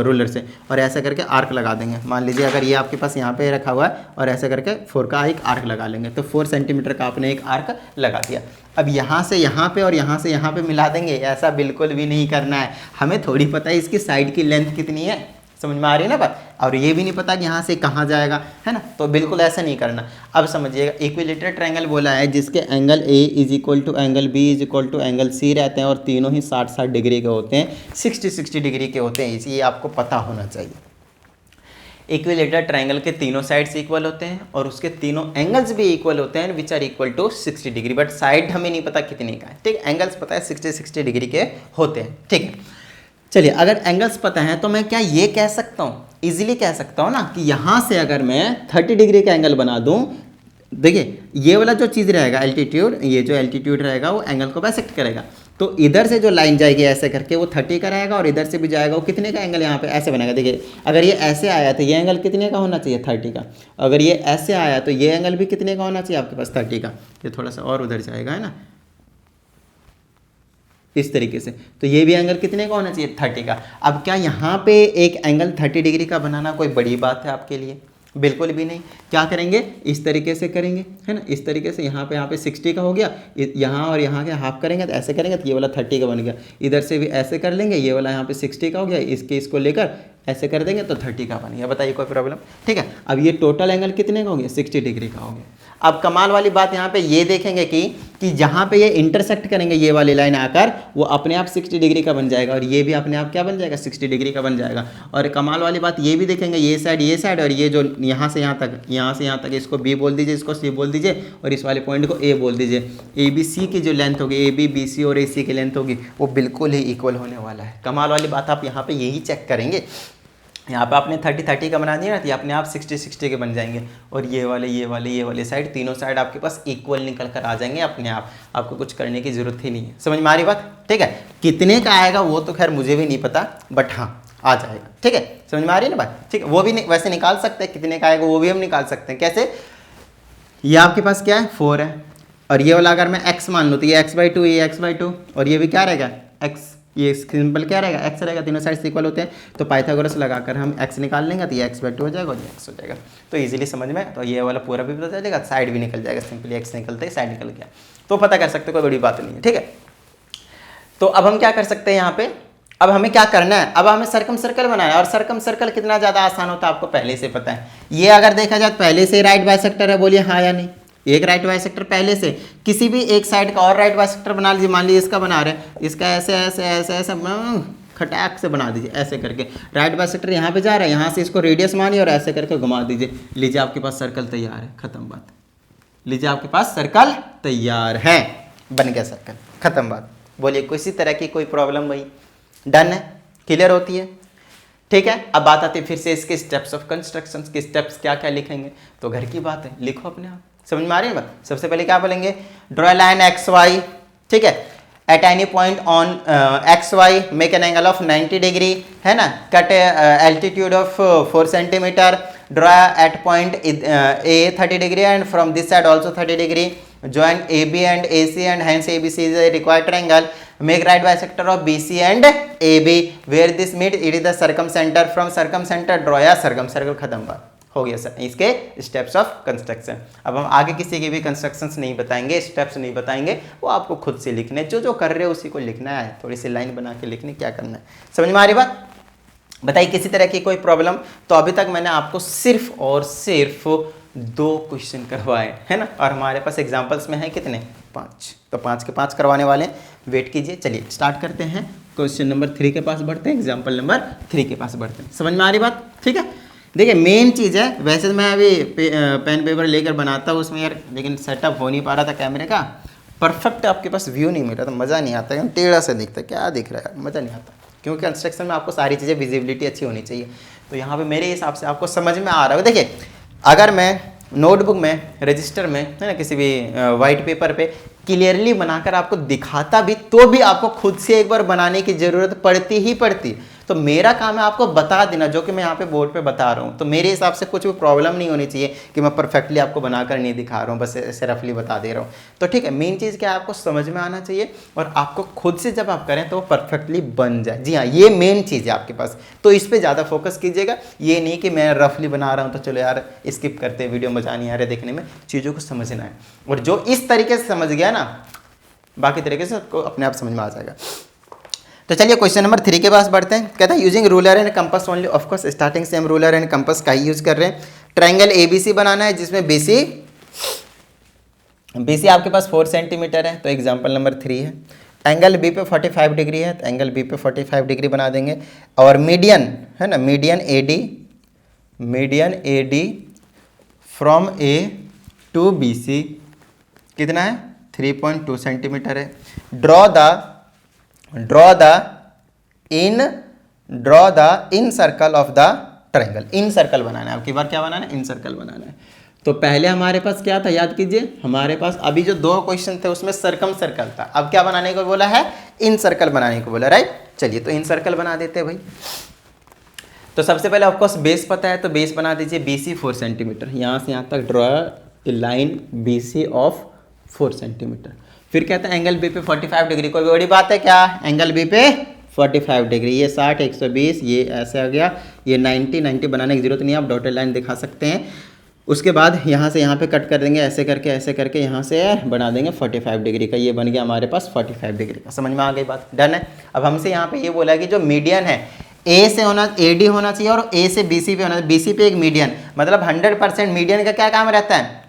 S1: रूलर से, और ऐसे करके आर्क लगा देंगे। मान लीजिए अगर ये आपके पास यहाँ पे रखा हुआ है और ऐसे करके 4 का एक आर्क लगा लेंगे, तो 4 सेंटीमीटर का आपने एक आर्क लगा दिया। अब यहाँ से यहाँ पे और यहाँ से यहाँ पे मिला देंगे, ऐसा बिल्कुल भी नहीं करना है। हमें थोड़ी पता है इसकी साइड की लेंथ कितनी है, समझ में आ रही है ना बात, और ये भी नहीं पता कि यहाँ से कहाँ जाएगा, है ना। तो बिल्कुल ऐसा नहीं करना। अब समझिएगा, इक्विलेटरल ट्रायंगल बोला है जिसके angle A is equal to angle B is equal to angle C रहते हैं, और तीनों ही 60-60 डिग्री के होते हैं, 60-60 डिग्री के होते हैं। ये आपको पता होना चाहिए। इक्विलेटरल ट्रायंगल के तीनों साइड्स इक्वल होते हैं और उसके तीनों एंगल्स भी इक्वल होते हैं, which are equal to 60 degree. But side हमें नहीं पता कितने का है, ठीक है। एंगल्स पता है 60-60 डिग्री के होते हैं, ठीक है। चलिए अगर एंगल्स पता है तो मैं क्या ये कह सकता हूँ, इजीली कह सकता हूँ ना कि यहाँ से अगर मैं 30 डिग्री का एंगल बना दूँ, देखिए ये वाला जो चीज़ रहेगा एल्टीट्यूड, ये जो एल्टीट्यूड रहेगा वो एंगल को बाइसेक्ट करेगा। तो इधर से जो लाइन जाएगी ऐसे करके वो 30 का रहेगा, और इधर से भी जाएगा वो कितने का एंगल यहाँ पे ऐसे बनेगा। देखिए अगर ये ऐसे आया तो ये एंगल कितने का होना चाहिए, 30 का। अगर ये ऐसे आया तो ये एंगल भी कितने का होना चाहिए आपके पास, 30 का। ये थोड़ा सा और उधर जाएगा, है ना, इस तरीके से। तो ये भी एंगल कितने का होना चाहिए, 30 का। अब क्या यहाँ पे एक एंगल 30 डिग्री का बनाना कोई बड़ी बात है आपके लिए, बिल्कुल भी नहीं। क्या करेंगे, इस तरीके से करेंगे, है ना, इस तरीके से। यहाँ पे 60 का हो गया, यहाँ और यहाँ के हाफ करेंगे तो ऐसे करेंगे तो ये वाला 30 का बन गया। इधर से भी ऐसे कर लेंगे, ये वाला यहाँ पे 60 का हो गया, इसको लेकर ऐसे कर देंगे तो 30 का बन गया। बताइए कोई प्रॉब्लम, ठीक है। अब ये टोटल एंगल कितने का हो गया, 60 डिग्री का हो गया। अब कमाल वाली बात यहाँ पे ये देखेंगे कि जहाँ पे ये इंटरसेक्ट करेंगे ये वाली लाइन आकर, वो अपने आप 60 डिग्री का बन जाएगा, और ये भी अपने आप क्या बन जाएगा, 60 डिग्री का बन जाएगा। और कमाल वाली बात ये भी देखेंगे, ये साइड और ये जो यहाँ से यहाँ तक इसको बी बोल दीजिए, इसको सी बोल दीजिए, और इस वाले पॉइंट को ए बोल दीजिए। ए बी सी की जो लेंथ होगी, ए बी बी सी और ए सी की लेंथ होगी, वो बिल्कुल ही इक्वल होने वाला है। कमाल वाली बात आप यहाँ पे यही चेक करेंगे। यहाँ पे आपने 30 का बना दिया ना, तो ये अपने आप 60 के बन जाएंगे, और ये वाले साइड, तीनों साइड आपके पास इक्वल निकल कर आ जाएंगे अपने आप। आपको कुछ करने की जरूरत ही नहीं है। समझ में आ रही बात, ठीक है। कितने का आएगा वो तो खैर मुझे भी नहीं पता, बट हाँ आ जाएगा, ठीक है। समझ में आ रही है ना बात, ठीक है। वो भी वैसे निकाल सकते हैं, कितने का आएगा वो भी हम निकाल सकते हैं। कैसे, ये आपके पास क्या है, 4 है, और ये वाला अगर मैं x मान लूँ तो ये x/2, ये x/2, और ये भी क्या रहेगा, x। ये सिंपल क्या रहेगा, x रहेगा, तीनों साइड इक्वल होते हैं, तो पाइथागोरस लगाकर हम x निकाल लेंगे तो ये x/2 हो जाएगा और ये x हो जाएगा। तो इजीली समझ में, तो ये वाला पूरा भी पता चलेगा, साइड भी निकल जाएगा, सिंपली x निकलते ही साइड निकल गया, तो पता कर सकते, कोई बड़ी बात नहीं है, ठीक है। तो अब हम क्या कर सकते हैं यहाँ पे, अब हमें क्या करना है, अब हमें सर्कम सर्कल बनाना है, और सर्कम सर्कल कितना ज़्यादा आसान होता है आपको पहले से पता है। ये अगर देखा जाए पहले से राइट बाइसेक्टर है, बोलिए हाँ या नहीं। एक राइट बाइसेक्टर पहले से, किसी भी एक साइड का और राइट बाइसेक्टर बना लीजिए, मान लीजिए इसका बना रहे हैं, इसका ऐसे ऐसे ऐसे ऐसे खटाक से बना दीजिए ऐसे करके। राइट बाइसेक्टर यहाँ पे जा रहा है, यहाँ से इसको रेडियस मानिए और ऐसे करके घुमा दीजिए, लीजिए आपके पास सर्कल तैयार है, खत्म बात। लीजिए आपके पास सर्कल तैयार है, बन गया सर्कल, खत्म बात। बोलिए किसी तरह की कोई प्रॉब्लम, भाई डन है, क्लियर होती है, ठीक है। अब बात आती है फिर से इसके स्टेप्स ऑफ कंस्ट्रक्शन के, स्टेप्स क्या क्या लिखेंगे, तो घर की बात है, लिखो अपने आप। समझ में आ रही है बात। सबसे पहले क्या बोलेंगे, ड्रॉ लाइन एक्स वाई, ठीक है, at any point on X Y make an angle of 90 degree, है ना, cut altitude of 4 centimetre, draw at point A 30 degree and from this side also 30 degree, join AB and AC and hence ABC is a required triangle, make right bisector of BC and AB where this meet it is the circumcenter, from circumcenter draw या circumcircle, खत्म बात हो गया sir इसके steps of construction. अब हम आगे किसी के भी कंस्ट्रक्शंस नहीं बताएंगे, स्टेप्स नहीं बताएंगे, वो आपको खुद से लिखने, जो कर रहे हो उसी को लिखना है, थोड़ी सी लाइन बना के लिखनी, क्या करना है। समझ में आ रही बात। बताइए किसी तरह की कोई प्रॉब्लम, तो अभी तक मैंने आपको सिर्फ और सिर्फ 2 क्वेश्चन करवाए, है ना, और हमारे पास एग्जाम्पल्स में है कितने, 5, तो 5 के 5 करवाने वाले हैं। वेट कीजिए, चलिए स्टार्ट करते हैं, क्वेश्चन नंबर 3 के पास बढ़ते हैं, एग्जाम्पल नंबर 3 के पास बढ़ते हैं। समझ में आ रही बात, ठीक है। देखिए मेन चीज़ है, वैसे तो मैं अभी पेन पेपर लेकर बनाता हूँ उसमें यार, लेकिन सेटअप हो नहीं पा रहा था कैमरे का, परफेक्ट आपके पास व्यू नहीं मिल रहा था, मज़ा नहीं आता, टेढ़ा से दिखता, क्या दिख रहा है, मज़ा नहीं आता, क्योंकि कंस्ट्रक्शन में आपको सारी चीज़ें विजिबिलिटी अच्छी होनी चाहिए। तो यहाँ पे मेरे हिसाब से आपको समझ में आ रहा है। देखिए अगर मैं नोटबुक में, रजिस्टर में, है ना, किसी भी वाइट पेपर पे क्लियरली बनाकर आपको दिखाता भी, तो भी आपको खुद से एक बार बनाने की ज़रूरत पड़ती ही पड़ती। तो मेरा काम है आपको बता देना, जो कि मैं यहाँ पे बोर्ड पे बता रहा हूँ। तो मेरे हिसाब से कुछ भी प्रॉब्लम नहीं होनी चाहिए कि मैं परफेक्टली आपको बनाकर नहीं दिखा रहा हूँ, बस ऐसे रफली बता दे रहा हूँ। तो ठीक है, मेन चीज़ क्या है, आपको समझ में आना चाहिए, और आपको खुद से जब आप करें तो वो परफेक्टली बन जाए। जी हाँ, ये मेन चीज़ है आपके पास, तो इस पर ज़्यादा फोकस कीजिएगा। ये नहीं कि मैं रफली बना रहा हूँ तो चलो यार स्किप करते हैं, वीडियो मज़ा नहीं आ रहा देखने में। चीज़ों को समझना है, और जो इस तरीके से समझ गया ना, बाकी तरीके से आपको अपने आप समझ में आ जाएगा। तो चलिए क्वेश्चन नंबर 3 के पास बढ़ते हैं। कहता है using ruler and compass only, of course starting से हम रूलर एंड कंपास का ही यूज कर रहे हैं। ट्रायंगल ABC बनाना है जिसमें BC आपके पास 4 सेंटीमीटर है, तो एग्जांपल नंबर 3 है। एंगल B पे 45 डिग्री है, तो एंगल B पे 45 डिग्री बना देंगे। और मीडियन है ना, median AD from A to BC कितना है, 3.2 सेंटीमीटर है। Draw the in draw the incircle of the triangle. Incircle बनाना है, आपकी बार क्या बनाना है, इन सर्कल बनाना है। तो पहले हमारे पास क्या था, याद कीजिए, हमारे पास अभी जो 2 क्वेश्चन थे उसमें सर्कम सर्कल था, अब क्या बनाने को बोला है, इन सर्कल बनाने को बोला, राइट। चलिए तो इन सर्कल बना देते हैं भाई। तो सबसे पहले ऑफकोर्स बेस पता है, तो बेस बना दीजिए BC 4 सेंटीमीटर, यहाँ से यहाँ तक draw a line BC of 4 centimetre. फिर कहते हैं एंगल बी पे 45 डिग्री, कोई बड़ी बात है क्या, एंगल बी पे 45 डिग्री, ये 60 120, ये ऐसे आ गया, ये 90 बनाने की जरूरत नहीं है, आप डॉटेड लाइन दिखा सकते हैं। उसके बाद यहाँ से यहाँ पे कट कर देंगे, ऐसे करके यहाँ से बना देंगे 45 डिग्री का, ये बन गया हमारे पास 45 डिग्री का। समझ में आ गई बात, डन है। अब हमसे यहाँ पे ये बोला है कि जो मीडियन है ए से होना, AD होना चाहिए और A से BC पे होना चाहिए, BC पे एक मीडियन, मतलब 100% मीडियन का क्या काम रहता है,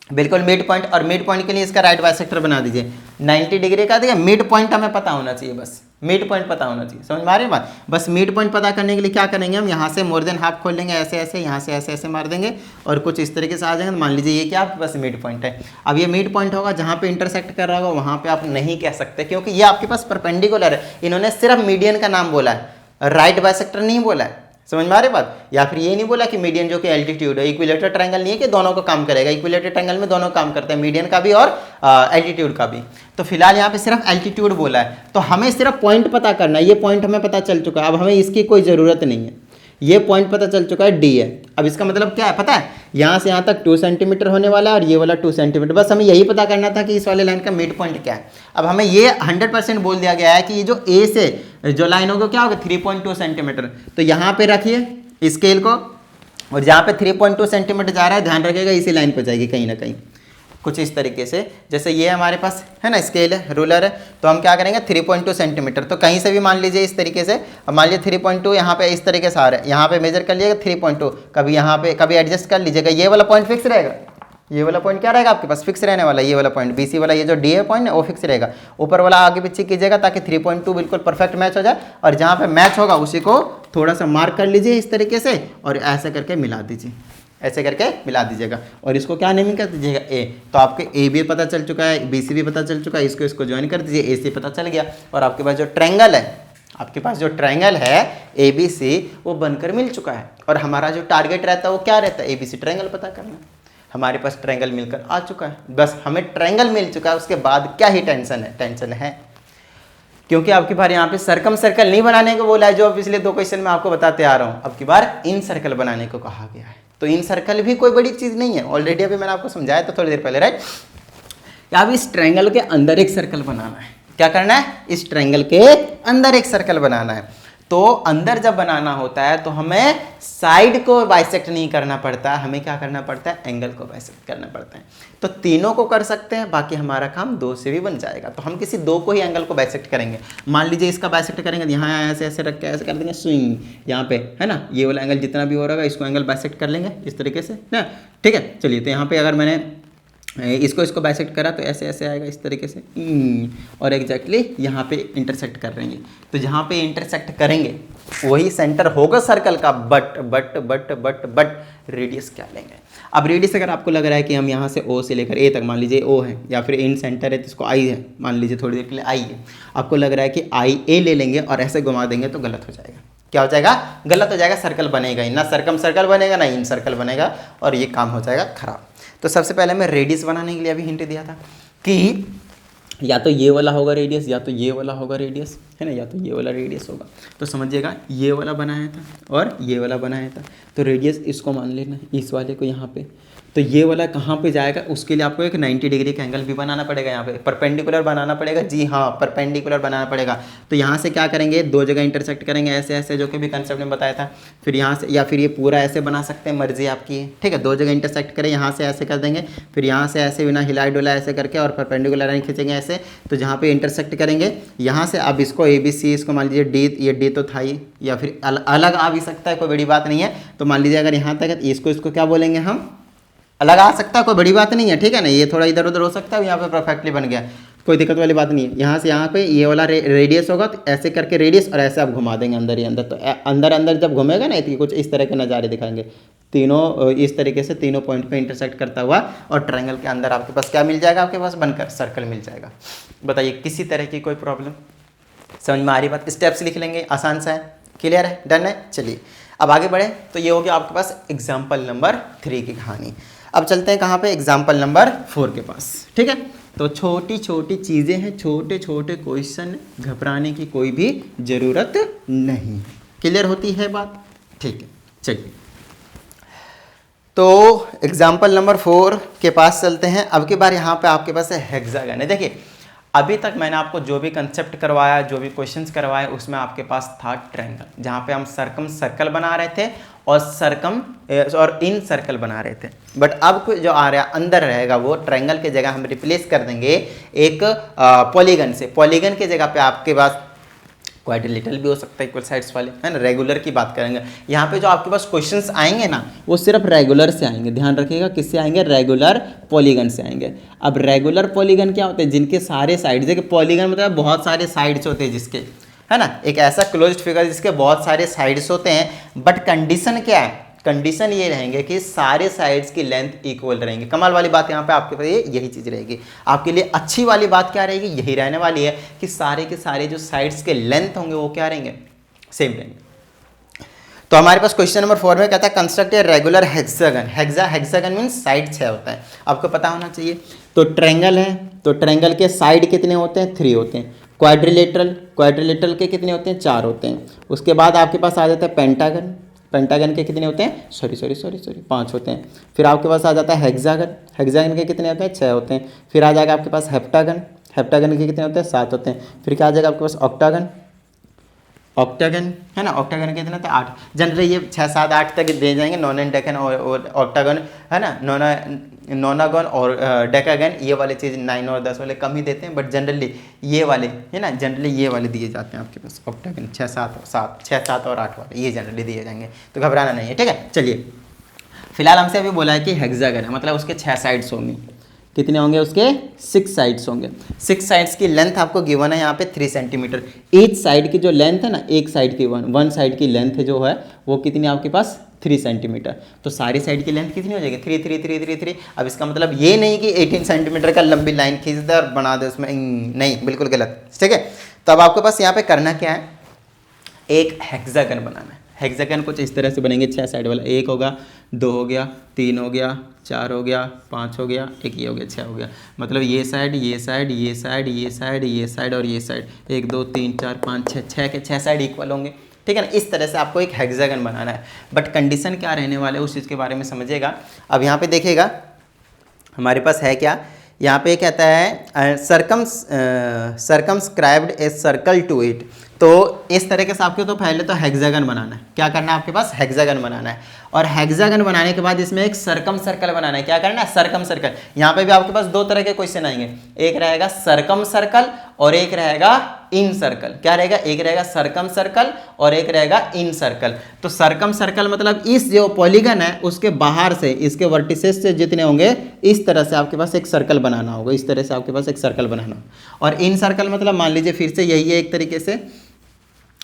S1: बिल्कुल मिड पॉइंट, और मिड पॉइंट के लिए इसका राइट बाइसेक्टर बना दीजिए 90 डिग्री का। देखिए मिड पॉइंट हमें पता होना चाहिए, बस मिड पॉइंट पता होना चाहिए, समझ में आ रही है बात। बस मिड पॉइंट पता करने के लिए क्या करेंगे, हम यहाँ से मोर देन हाफ खोल लेंगे, ऐसे यहाँ से ऐसे मार देंगे और कुछ इस तरीके से आ जाएंगे। तो मान लीजिए ये क्या बस मिड पॉइंट है। अब ये मिड पॉइंट होगा जहाँ पे इंटरसेक्ट कर रहा होगा वहाँ पे आप नहीं कह सकते, क्योंकि ये आपके पास परपेंडिकुलर है। इन्होंने सिर्फ मीडियन का नाम बोला है, राइट बाइसेक्टर नहीं बोला है, समझ में आ रही बात। या फिर ये नहीं बोला कि मीडियन जो कि एल्टीट्यूड है, इक्विलेटरल ट्रायंगल नहीं है कि दोनों को काम करेगा, इक्विलेटरल ट्रायंगल में दोनों काम करते हैं, मीडियन का भी और एल्टीट्यूड का भी। तो फिलहाल यहाँ पे सिर्फ एल्टीट्यूड बोला है, तो हमें सिर्फ पॉइंट पता करना है, ये पॉइंट हमें पता चल चुका है, अब हमें इसकी कोई ज़रूरत नहीं है, ये पॉइंट पता चल चुका है D है। अब इसका मतलब क्या है पता है, यहाँ से यहाँ तक 2 सेंटीमीटर होने वाला है और ये वाला 2 सेंटीमीटर, बस हमें यही पता करना था कि इस वाले लाइन का मिड पॉइंट क्या है। अब हमें ये 100% बोल दिया गया है कि ये जो A से जो लाइन होगा क्या होगा 3.2 सेंटीमीटर, तो यहाँ पे रखिए स्केल को, और जहाँ पे 3.2 सेंटीमीटर जा रहा है ध्यान रखिएगा इसी लाइन पर जाएगी कहीं ना कहीं, कुछ इस तरीके से। जैसे ये हमारे पास है ना स्केल है, रूलर है, तो हम क्या करेंगे 3.2 सेंटीमीटर, तो कहीं से भी मान लीजिए इस तरीके से, अब मान लीजिए 3.2 यहाँ पे इस तरीके से आ रहा है, यहाँ पे मेजर कर लीजिएगा 3.2, कभी यहाँ पे कभी एडजस्ट कर लीजिएगा, ये वाला पॉइंट फिक्स रहेगा, ये वाला पॉइंट क्या रहेगा आपके पास फिक्स रहने वाला, ये वाला पॉइंट BC वाला ये जो D है पॉइंट है वो फिक्स रहेगा, ऊपर वाला आगे पीछे कीजिएगा ताकि 3.2 बिल्कुल परफेक्ट मैच हो जाए, और जहाँ पे मैच होगा उसी को थोड़ा सा मार्क कर लीजिए इस तरीके से और ऐसे करके मिला दीजिए, ऐसे करके मिला दीजिएगा, और इसको क्या नेमिंग कर दीजिएगा A। तो आपके A भी पता चल चुका है, BC भी पता चल चुका है, इसको ज्वाइन कर दीजिए, AC पता चल गया, और आपके पास जो ट्रायंगल है, आपके पास जो ट्रायंगल है ABC वो बनकर मिल चुका है। और हमारा जो टारगेट रहता है वो क्या रहता है, ABC ट्रायंगल पता करना। हमारे पास ट्रायंगल मिलकर आ चुका है, बस हमें ट्रायंगल मिल चुका है, उसके बाद क्या ही टेंशन है, टेंशन है क्योंकि आपकी बार यहाँ पे सर्कम सर्कल नहीं बनाने को बोला है, जो पिछले 2 क्वेश्चन में आपको बताते आ रहा हूँ, अब की बार इन सर्कल बनाने को कहा गया है। तो इन सर्कल भी कोई बड़ी चीज़ नहीं है, ऑलरेडी अभी मैंने आपको समझाया था थोड़ी देर पहले, राइट। अब इस ट्रायंगल के अंदर एक सर्कल बनाना है, क्या करना है, इस ट्रायंगल के अंदर एक सर्कल बनाना है। तो अंदर जब बनाना होता है तो हमें साइड को बाइसेक्ट नहीं करना पड़ता, हमें क्या करना पड़ता है, एंगल को बाइसेक्ट करना पड़ता है। तो तीनों को कर सकते हैं, बाकी हमारा काम 2 से भी बन जाएगा। तो हम किसी 2 को ही एंगल को बाइसेक्ट करेंगे। मान लीजिए इसका बाइसेक्ट करेंगे, यहाँ ऐसे ऐसे रख के ऐसे कर देंगे स्विंग, यहाँ पे है ना, ये वाला एंगल जितना भी हो रहा है इसको एंगल बाइसेक्ट कर लेंगे इस तरीके से ना, ठीक है। चलिए तो यहाँ पे अगर मैंने इसको बाइसेक्ट करा तो ऐसे ऐसे आएगा इस तरीके से, और एग्जैक्टली यहाँ पे इंटरसेक्ट कर रहे हैं। तो जहाँ पे इंटरसेक्ट करेंगे वही सेंटर होगा सर्कल का, बट रेडियस क्या लेंगे। अब रेडियस अगर आपको लग रहा है कि हम यहाँ से O से लेकर A तक, मान लीजिए O है या फिर इन सेंटर है तो इसको I है, मान लीजिए थोड़ी देर के लिए I है, आपको लग रहा है कि IA ले लेंगे और ऐसे घुमा देंगे तो गलत हो जाएगा। क्या हो जाएगा, गलत हो जाएगा, सर्कल बनेगा ही ना, सर्कम सर्कल बनेगा ना इन सर्कल बनेगा, और ये काम हो जाएगा खराब। तो सबसे पहले मैं रेडियस बनाने के लिए अभी हिंट दिया था कि या तो ये वाला होगा रेडियस या तो ये वाला होगा रेडियस, है ना, या तो ये वाला रेडियस होगा। तो समझिएगा ये वाला बनाया था और ये वाला बनाया था, तो रेडियस इसको मान लेना है, इस वाले को यहाँ पे। तो ये वाला कहाँ पे जाएगा, उसके लिए आपको एक 90 डिग्री का एंगल भी बनाना पड़ेगा, यहाँ पे परपेंडिकुलर बनाना पड़ेगा, जी हाँ परपेंडिकुलर बनाना पड़ेगा। तो यहाँ से क्या करेंगे, 2 जगह इंटरसेक्ट करेंगे ऐसे ऐसे, जो कि भी कंसेप्ट में बताया था। फिर यहाँ से, या फिर ये पूरा ऐसे बना सकते हैं, मर्जी आपकी है, ठीक है। 2 जगह इंटरसेक्ट करें, यहाँ से ऐसे कर देंगे, फिर यहाँ से ऐसे बिना हिलाई डुला ऐसे करके और परपेंडिकुलर लाइन खींचेंगे ऐसे। तो जहाँ पे इंटरसेक्ट करेंगे यहाँ से, अब इसको ABC, इसको मान लीजिए D, ये D तो था ही, या फिर अलग आ भी सकता है, कोई बड़ी बात नहीं है। तो मान लीजिए अगर यहाँ तक है इसको क्या बोलेंगे हम, अलग आ सकता है, कोई बड़ी बात नहीं है, ठीक है ना। ये थोड़ा इधर उधर हो सकता है, यहाँ पे परफेक्टली बन गया, कोई दिक्कत वाली बात नहीं है। यहाँ से यहाँ पे ये वाला रेडियस होगा, तो ऐसे करके रेडियस और ऐसे आप घुमा देंगे अंदर ही अंदर। तो अंदर अंदर जब घूमेगा ना तो कुछ इस तरह के नज़ारे दिखाएंगे, तीनों इस तरीके से तीनों पॉइंट पे इंटरसेक्ट करता हुआ, और ट्रायंगल के अंदर आपके पास क्या मिल जाएगा, आपके पास बनकर सर्कल मिल जाएगा। बताइए किसी तरह की कोई प्रॉब्लम, समझ में आ रही बात। स्टेप्स लिख लेंगे, आसान सा है, क्लियर है, डन है। चलिए अब आगे बढ़े। तो ये हो गया आपके पास एग्जाम्पल नंबर 3 की कहानी। अब चलते हैं कहाँ पे, एग्जाम्पल नंबर 4 के पास। ठीक है, तो छोटी छोटी चीज़ें हैं, छोटे छोटे क्वेश्चन, घबराने की कोई भी ज़रूरत नहीं। क्लियर होती है बात? ठीक है, चलिए तो एग्जाम्पल नंबर 4 के पास चलते हैं। अब की बार यहाँ पे आपके पास है हेक्सागन है। देखिए अभी तक मैंने आपको जो भी कंसेप्ट करवाया, जो भी क्वेश्चंस करवाए, उसमें आपके पास था ट्रायंगल, जहाँ पे हम सर्कम सर्कल बना रहे थे और सर्कम और इन सर्कल बना रहे थे। बट अब जो आ रहा अंदर रहेगा वो ट्रायंगल की जगह हम रिप्लेस कर देंगे एक पॉलीगन से। पॉलीगन की जगह पे आपके पास क्वाड्रिलेटरल भी हो सकता है, इक्वल साइड्स वाले, है ना। रेगुलर की बात करेंगे। यहाँ पे जो आपके पास क्वेश्चंस आएंगे ना, वो सिर्फ रेगुलर से आएंगे। ध्यान रखिएगा, किससे आएंगे? रेगुलर पॉलीगन से आएंगे। अब रेगुलर पॉलीगन क्या होते हैं? जिनके सारे साइड्स, देखिए पॉलीगन मतलब बहुत सारे साइड्स होते हैं जिसके, है ना, एक ऐसा क्लोज्ड फिगर जिसके बहुत सारे साइड्स होते हैं। बट कंडीशन क्या है? कंडीशन ये रहेंगे कि सारे साइड्स की लेंथ इक्वल रहेंगे। कमाल वाली बात यहाँ पे आपके पास यही चीज़ रहेगी। आपके लिए अच्छी वाली बात क्या रहेगी? यही रहने वाली है कि सारे के सारे जो साइड्स के लेंथ होंगे वो क्या रहेंगे? सेम रहेंगे। तो हमारे पास क्वेश्चन नंबर 4 में कहता है construct a regular hexagon. Hexagon means side 6 होता है, आपको पता होना चाहिए। तो ट्रायंगल है, तो ट्रायंगल के साइड कितने होते हैं? 3 होते हैं। क्वाड्रिलेटरल के कितने होते हैं? 4 होते हैं। उसके बाद आपके पास आ जाता है पेंटागन। पेंटागन के कितने होते हैं? सॉरी 5 होते हैं। फिर आपके पास आ जाता है हेक्सागन के कितने होते हैं? 6 होते हैं। फिर आ जाएगा आपके पास हेप्टागन के कितने होते हैं? 7 होते हैं। फिर क्या आ जाएगा आपके पास? ऑक्टागन, है ना। ऑक्टागन के कितने होते हैं? 8। जनरली ये 6, 7, 8 तक दे जाएंगे। नॉन डेकन और ऑक्टागन, है ना। नोनागन और डेकागन, ये वाले चीज़ 9 और 10 वाले कम ही देते हैं। बट जनरली ये वाले, है ना, जनरली ये वाले दिए जाते हैं आपके पास। ऑक्टागन 6, 7 और 8 वाले ये जनरली दिए जाएंगे, तो घबराना नहीं है। ठीक है, चलिए फिलहाल हमसे अभी बोला है कि हेक्सागन है, मतलब उसके 6 साइड्स होंगे। कितने होंगे उसके? 6 साइड्स होंगे। 6 साइड्स की लेंथ आपको गिवन है यहाँ पे 3 सेंटीमीटर। ईच साइड की जो लेंथ है ना, एक साइड की वन साइड की लेंथ जो है वो कितनी आपके पास? 3 सेंटीमीटर। तो सारी साइड की लेंथ कितनी हो जाएगी? 3 3 3 3 3। अब इसका मतलब ये नहीं कि 18 सेंटीमीटर का लंबी लाइन खींच दे और बना दे उसमें, नहीं, बिल्कुल गलत। ठीक है, तो अब आपके पास यहाँ पे करना क्या है? एक हेक्सागन बनाना है। हेक्सागन कुछ इस तरह से बनेंगे, 6 साइड वाला। 1 होगा, 2 हो गया, 3 हो गया, 4 हो गया, 5 हो गया, एक ये हो गया, 6 हो गया। मतलब ये साइड, ये साइड, ये साइड, ये साइड, ये साइड और ये साइड। 1 2 3 4 5 6, 6 के 6 साइड इक्वल होंगे। ठीक है ना। इस तरह से आपको एक हेक्सागन बनाना है। बट कंडीशन क्या रहने वाले उस चीज़ के बारे में समझिएगा। अब यहाँ पे देखिएगा हमारे पास है क्या, यहाँ पे कहता है circumscribed a circle to it. तो इस तरीके से आपको तो पहले तो हेक्सागन बनाना है। क्या करना है आपके पास? हेक्सागन बनाना है। और हेक्सागन बनाने के बाद इसमें एक सर्कम सर्कल बनाना है। क्या करना है? Circum circle. यहाँ पे भी आपके पास 2 तरह के क्वेश्चन आएंगे, एक रहेगा सर्कम सर्कल और एक रहेगा इन सर्कल। क्या रहेगा? एक रहेगा सर्कम सर्कल और एक रहेगा इन सर्कल। तो सर्कम सर्कल मतलब इस जो पॉलीगन है उसके बाहर से, इसके वर्टिसेस से जितने होंगे, इस तरह से आपके पास एक सर्कल बनाना होगा। इस तरह से आपके पास एक सर्कल बनाना होगा। और इन सर्कल मतलब मान लीजिए फिर से यही है एक तरीके से।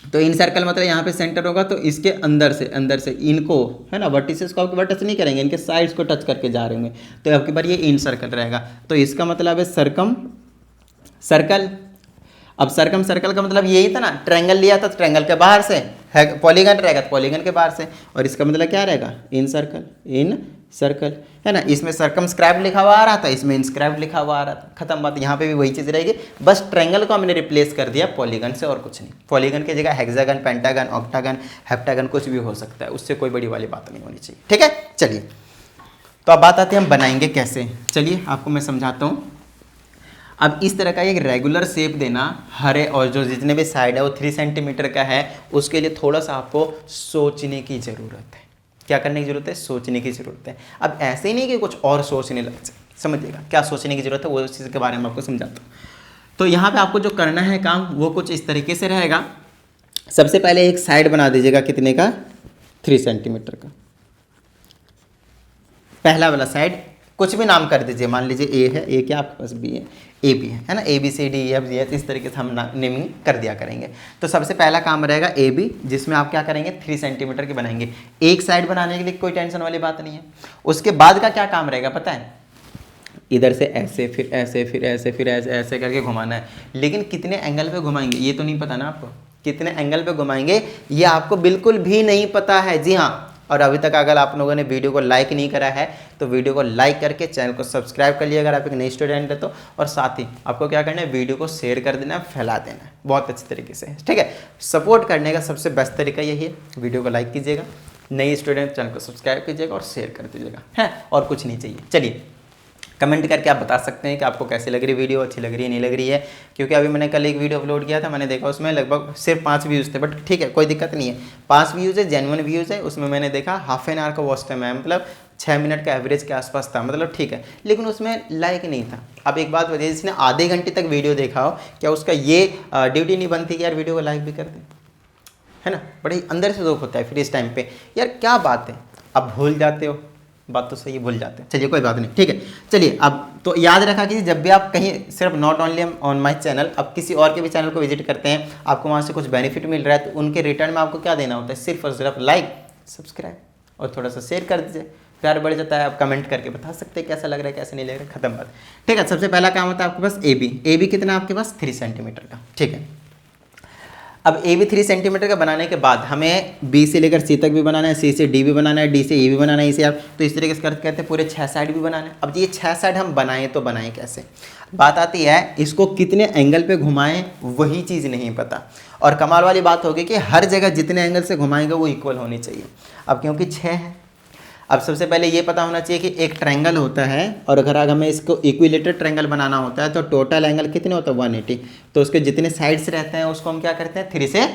S1: तो इन सर्कल मतलब यहाँ पे सेंटर होगा, तो इसके अंदर से इनको, है ना, वर्टिसेस को आपके टच नहीं करेंगे, इनके साइड्स को टच करके जा रहे होंगे। तो आपके बार ये इन सर्कल रहेगा। तो इसका मतलब है सर्कम सर्कल। अब सर्कम सर्कल का मतलब यही था ना, ट्रायंगल लिया था, ट्रायंगल के बाहर से पॉलीगन रहेगा, तो पॉलीगन के बाहर से। और इसका मतलब क्या रहेगा? इन सर्कल, है ना। इसमें सर्कमस्क्राइब्ड लिखा हुआ आ रहा था, इसमें इंस्क्राइब्ड लिखा हुआ आ रहा था। खत्म बात। यहाँ पे भी वही चीज़ रहेगी, बस ट्रायंगल को हमने रिप्लेस कर दिया पॉलीगन से और कुछ नहीं। पॉलीगन की जगह हेक्सागन, पेंटागन, ऑक्टागन, हेप्टागन कुछ भी हो सकता है, उससे कोई बड़ी वाली बात नहीं होनी चाहिए। ठीक है, चलिए तो अब बात आती है हम बनाएंगे कैसे। चलिए आपको मैं समझाता हूँ। अब इस तरह का एक रेगुलर शेप देना, हरे और जो जितने भी साइड है वो 3 सेंटीमीटर का है, उसके लिए थोड़ा सा आपको सोचने की ज़रूरत है। क्या करने की ज़रूरत है? सोचने की ज़रूरत है। अब ऐसे ही नहीं कि कुछ और सोचने लग जाए, समझिएगा क्या सोचने की ज़रूरत है, वो उस चीज़ के बारे में आपको समझाता हूँ। तो यहाँ पे आपको जो करना है काम वो कुछ इस तरीके से रहेगा। सबसे पहले एक साइड बना दीजिएगा, कितने का? 3 सेंटीमीटर का। पहला वाला साइड कुछ भी नाम कर दीजिए, मान लीजिए ए है, ए क्या आपके पास? बी है, ए बी है ना, ABCDEF इस तरीके से हम नेमिंग कर दिया करेंगे। तो सबसे पहला काम रहेगा ए बी, जिसमें आप क्या करेंगे? 3 सेंटीमीटर की बनाएंगे। एक साइड बनाने के लिए कोई टेंशन वाली बात नहीं है। उसके बाद का क्या काम रहेगा पता है? इधर से ऐसे, फिर ऐसे, फिर ऐसे, फिर ऐसे, ऐसे करके घुमाना है। लेकिन कितने एंगल पे घुमाएंगे ये तो नहीं पता ना आपको। कितने एंगल पे घुमाएंगे ये आपको बिल्कुल भी नहीं पता है। जी हाँ, और अभी तक अगर आप लोगों ने वीडियो को लाइक नहीं करा है तो वीडियो को लाइक करके चैनल को सब्सक्राइब कर लिया अगर आप एक नई स्टूडेंट है तो। और साथ ही आपको क्या करना है, वीडियो को शेयर कर देना है, फैला देना है बहुत अच्छे तरीके से, ठीक है। सपोर्ट करने का सबसे बेस्ट तरीका यही है, वीडियो को लाइक कीजिएगा, नई स्टूडेंट चैनल को सब्सक्राइब कीजिएगा और शेयर कर दीजिएगा, है और कुछ नहीं चाहिए। चलिए कमेंट करके आप बता सकते हैं कि आपको कैसी लग रही वीडियो, अच्छी लग रही है नहीं लग रही है। क्योंकि अभी मैंने कल एक वीडियो अपलोड किया था, मैंने देखा उसमें लगभग सिर्फ 5 व्यूज़ थे, बट ठीक है कोई दिक्कत नहीं है, 5 व्यूज़ है, जेन्युइन व्यूज़ है। उसमें मैंने देखा हाफ एन आवर का वॉच टाइम है, मतलब 6 मिनट का एवरेज के आसपास था, मतलब ठीक है, लेकिन उसमें लाइक नहीं था। अब एक बात बताइए, जिसने आधे घंटे तक वीडियो देखा हो, क्या उसका ये ड्यूटी नहीं बनती कि यार वीडियो को लाइक भी कर दे, है ना। बड़े अंदर से दुख होता है फिर इस टाइम पे, यार क्या बात है, अब भूल जाते हो, बात तो सही भूल जाते हैं। चलिए कोई बात नहीं, ठीक है। चलिए अब तो याद रखा कि जब भी आप कहीं, सिर्फ not only on my channel, अब किसी और के भी चैनल को विजिट करते हैं, आपको वहाँ से कुछ बेनिफिट मिल रहा है, तो उनके रिटर्न में आपको क्या देना होता है, सिर्फ और सिर्फ लाइक, सब्सक्राइब और थोड़ा सा शेयर कर दीजिए, प्यार बढ़ जाता है। आप कमेंट करके बता सकते हैं कैसा लग रहा है कैसा नहीं लग रहा है, खत्म बात, ठीक है। सबसे पहला काम होता है आपके पास ए बी कितना आपके पास 3 सेंटीमीटर का, ठीक है। अब ए भी 3 सेंटीमीटर का बनाने के बाद हमें बी से लेकर सी तक भी बनाना है, सी से डी भी बनाना है, डी से ए भी बनाना है, इसे आप तो इस तरीके से कहते हैं पूरे 6 साइड भी बनाना है। अब ये 6 साइड हम बनाएं तो बनाएं कैसे, बात आती है इसको कितने एंगल पे घुमाएं, वही चीज़ नहीं पता। और कमाल वाली बात होगी कि हर जगह जितने एंगल से घुमाएंगे वो इक्वल होनी चाहिए। अब क्योंकि 6 है, अब सबसे पहले ये पता होना चाहिए कि एक ट्रायंगल होता है, और अगर हमें इसको इक्विलेटरल ट्रायंगल बनाना होता है तो टोटल एंगल कितने होता है 180, तो उसके जितने साइड्स रहते हैं उसको हम क्या करते हैं 3 से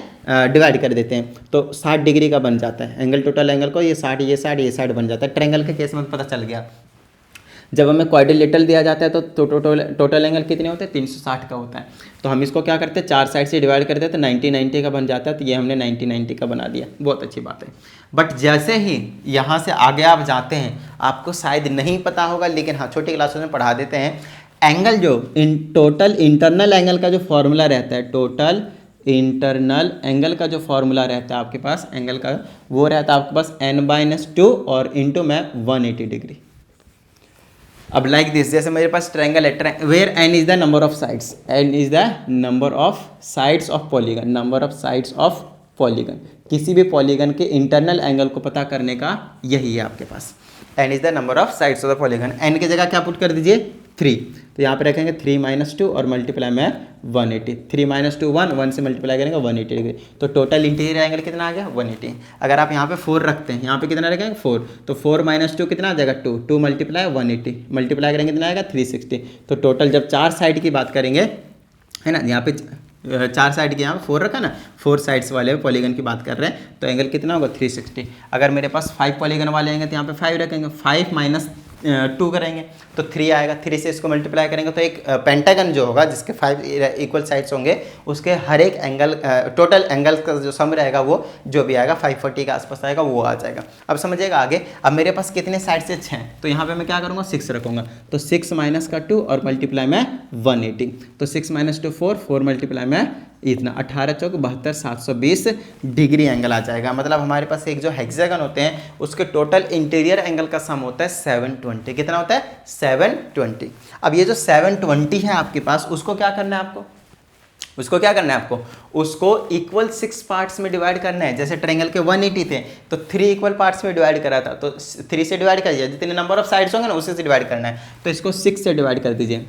S1: डिवाइड कर देते हैं, तो 60 डिग्री का बन जाता है एंगल। टोटल एंगल को ये 60 ये 60 ये 60 बन जाता है। ट्रायंगल के केस में पता चल गया। जब हमें क्वाड्रिलेटरल दिया जाता है तो टोटल एंगल कितने होते हैं 360 का होता है, तो हम इसको क्या करते हैं 4 साइड से डिवाइड करते हैं तो 90 का बन जाता है, तो ये हमने 90 का बना दिया, बहुत अच्छी बात है। बट जैसे ही यहाँ से आगे आप जाते हैं, आपको शायद नहीं पता होगा लेकिन हाँ छोटी क्लासों में पढ़ा देते हैं, एंगल जो टोटल इंटरनल एंगल का जो फॉर्मूला रहता है, टोटल इंटरनल एंगल का जो फॉर्मूला रहता है आपके पास एंगल का, वो रहता है आपके पास n/2 और इंटू में 180 डिग्री। अब लाइक दिस, जैसे मेरे पास ट्रायंगल है, where n is the number of sides, n is the number of sides of polygon, number of sides of polygon, किसी भी पॉलीगन के इंटरनल एंगल को पता करने का यही है आपके पास, n is the number of sides of the polygon. n की जगह क्या पुट कर दीजिए 3, तो यहाँ पे रखेंगे 3 - 2 और मल्टीप्लाई में 180, 3 - 2 1 से मल्टीप्लाई करेंगे 180 डिग्री, तो टोटल इंटीरियर एंगल कितना आ गया 180। अगर आप यहाँ पे 4 रखते हैं, यहाँ पे कितना रखेंगे 4, तो 4 - 2 कितना आ जाएगा 2, 2 मल्टीप्लाई 180, मल्टीप्लाई करेंगे कितना आएगा 360। तो टोटल जब 4 साइड की बात करेंगे, है ना, यहाँ पे 4 साइड के यहाँ पे 4 रखा ना, 4 साइड्स वाले पॉलीगन की बात कर रहे हैं, तो एंगल कितना होगा 360। अगर मेरे पास 5 पॉलीगन वाले आएंगे तो यहाँ पे 5 रखेंगे, 5 - 2 करेंगे तो 3 आएगा, 3 से इसको मल्टीप्लाई करेंगे तो एक पेंटागन जो होगा जिसके 5 इक्वल साइड्स होंगे, उसके हर एक एंगल टोटल एंगल का जो सम रहेगा वो जो भी आएगा 540 के आसपास आएगा, वो आ जाएगा। अब समझिएगा आगे, अब मेरे पास कितने साइड से 6, तो यहाँ पे मैं क्या करूँगा 6 रखूँगा, तो 6 - 2 और मल्टीप्लाई में 180, तो 6 - 2 4, 4 मल्टीप्लाई में इतना 18 × 4 72 720 डिग्री एंगल आ जाएगा। मतलब हमारे पास एक जो हेक्सागन होते हैं उसके टोटल इंटीरियर एंगल का सम होता है 720। कितना होता है 720। अब ये जो 720 है आपके पास, उसको क्या करना है आपको, उसको क्या करना है आपको, उसको इक्वल 6 पार्ट्स में डिवाइड करना है। जैसे ट्रायंगल के 180 थे तो 3 इक्वल पार्ट्स में डिवाइड करा था, तो 3 से डिवाइड करिए, जितने नंबर ऑफ साइड्स होंगे ना उसी से डिवाइड करना है, तो इसको 6 से डिवाइड कर दीजिए,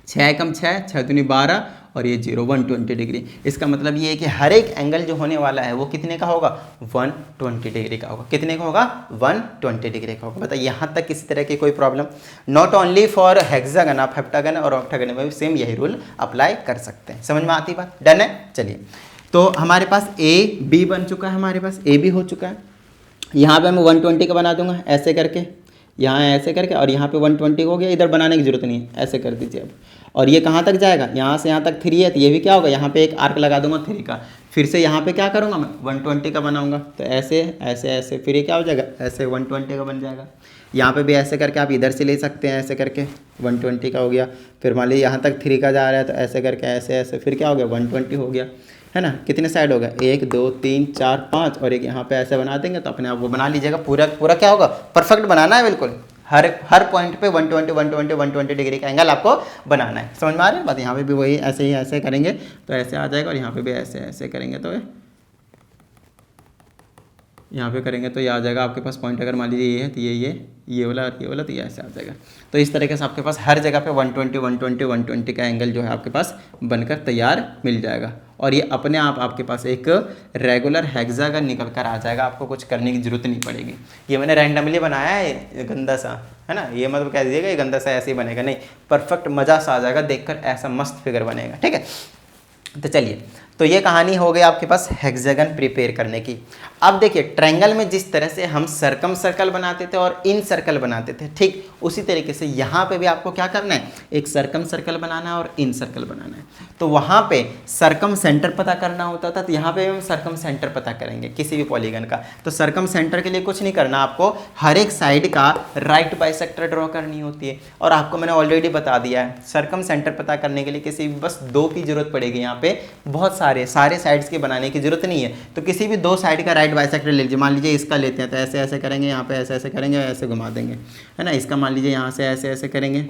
S1: 6 × 6 6 दूनी 12 और ये 0 120 डिग्री। इसका मतलब ये है कि हर एक एंगल जो होने वाला है वो कितने का होगा 120 डिग्री का होगा। कितने का होगा 120 डिग्री का होगा। बताइए यहाँ तक किसी तरह की कोई problem, not only for hexagon, आप हेप्टागन और ऑक्टागन में भी सेम यही रूल अप्लाई कर सकते हैं। समझ में आती बात, डन है। चलिए तो हमारे पास ए बी बन चुका है, हमारे पास ए बी हो चुका है। यहाँ पे मैं 120 का बना दूंगा ऐसे करके, यहाँ ऐसे करके, और यहाँ पे 120 हो गया, इधर बनाने की जरूरत नहीं है, ऐसे कर दीजिए अब। और ये कहाँ तक जाएगा, यहाँ से यहाँ तक 3 है, तो ये भी क्या होगा, यहाँ पे एक आर्क लगा दूंगा 3 का, फिर से यहाँ पे क्या करूँगा मैं 120 का बनाऊंगा, तो ऐसे ऐसे ऐसे, फिर ये क्या हो जाएगा ऐसे 120 का बन जाएगा। यहाँ पे भी ऐसे करके आप इधर से ले सकते हैं, ऐसे करके 120 का हो गया। फिर मान लीजिए यहाँ तक 3 का जा रहा है, तो ऐसे करके ऐसे ऐसे, फिर क्या हो गया 120 हो गया, है ना। कितने साइड होगा 1 2 3 4 5, और एक यहाँ पे ऐसे बना देंगे तो अपने आप वो बना लीजिएगा। पूरा पूरा क्या होगा परफेक्ट बनाना है बिल्कुल, हर पॉइंट पे 120 डिग्री का एंगल आपको बनाना है। समझ में आ रहा है बात? यहाँ पे भी वही ऐसे ही ऐसे करेंगे तो ऐसे आ जाएगा, और यहाँ पे भी ऐसे ऐसे करेंगे तो यहाँ पे करेंगे तो ये आ जाएगा आपके पास पॉइंट। अगर मान लीजिए ये है तो ये वाला और ये वाला, तो ये ऐसे आ जाएगा। तो इस तरीके से आपके पास हर जगह पे 120 का एंगल जो है आपके पास बनकर तैयार मिल जाएगा, और ये अपने आप आपके पास एक रेगुलर हेक्सागन निकल कर आ जाएगा। आपको कुछ करने की जरूरत नहीं पड़ेगी। ये मैंने रैंडमली बनाया है गंदा सा, है ना, ये मतलब कह दीजिएगा ये गंदा सा ऐसे ही बनेगा, नहीं, परफेक्ट मज़ा सा आ जाएगा देखकर, ऐसा मस्त फिगर बनेगा। ठीक है, तो चलिए, तो ये कहानी हो गई आपके पास हेक्सागन प्रिपेयर करने की। अब देखिए ट्रायंगल में जिस तरह से हम सर्कम सर्कल बनाते थे और इन सर्कल बनाते थे, ठीक उसी तरीके से यहाँ पे भी आपको क्या करना है, एक सर्कम सर्कल बनाना है और इन सर्कल बनाना है। तो वहाँ पे सर्कम सेंटर पता करना होता था, तो यहाँ पे हम सर्कम सेंटर पता करेंगे किसी भी पॉलीगन का। तो सर्कम सेंटर के लिए कुछ नहीं करना, आपको हर एक साइड का राइट बाइसेक्टर ड्रॉ करनी होती है। और आपको मैंने ऑलरेडी बता दिया है, सर्कम सेंटर पता करने के लिए किसी भी बस 2 की जरूरत पड़ेगी। यहाँ पे बहुत सारे साइड्स के बनाने की जरूरत नहीं है। तो किसी भी 2 साइड का राइट बाइसेक्टर ले लीजिए। मान लीजिए इसका लेते हैं तो ऐसे ऐसे करेंगे, यहाँ पे ऐसे ऐसे करेंगे, ऐसे घुमा देंगे, है ना। इसका मान लीजिए यहाँ से ऐसे ऐसे करेंगे,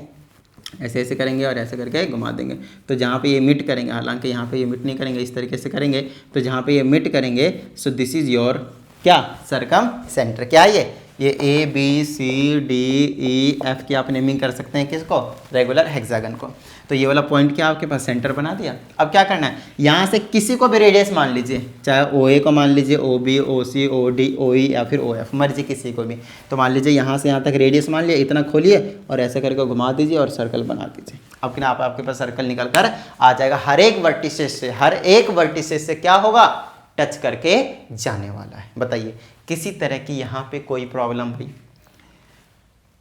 S1: ऐसे ऐसे करेंगे और ऐसे करके घुमा देंगे। तो जहाँ पे ये मिट करेंगे, हालांकि यहाँ पे ये मिट नहीं करेंगे, इस तरीके से करेंगे। तो जहाँ पे ये मिट करेंगे, सो दिस इज योर क्या, सर्कम सेंटर। क्या ये A B C D E F की आप नेमिंग कर सकते हैं किसको, रेगुलर हेक्सागन को। तो ये वाला पॉइंट क्या आपके पास सेंटर बना दिया। अब क्या करना है, यहाँ से किसी को भी रेडियस मान लीजिए, चाहे OA को मान लीजिए, OB OC OD OE या फिर OF, मर्जी किसी को भी। तो मान लीजिए यहाँ से यहाँ तक रेडियस मान लिया, इतना खोलिए और ऐसे करके घुमा दीजिए और सर्कल बना दीजिए। अब क्या आप आपके पास सर्कल निकल कर आ जाएगा। हर एक वर्टिसेस से क्या होगा, टच करके जाने वाला है। बताइए किसी तरह की यहाँ पे कोई प्रॉब्लम हुई,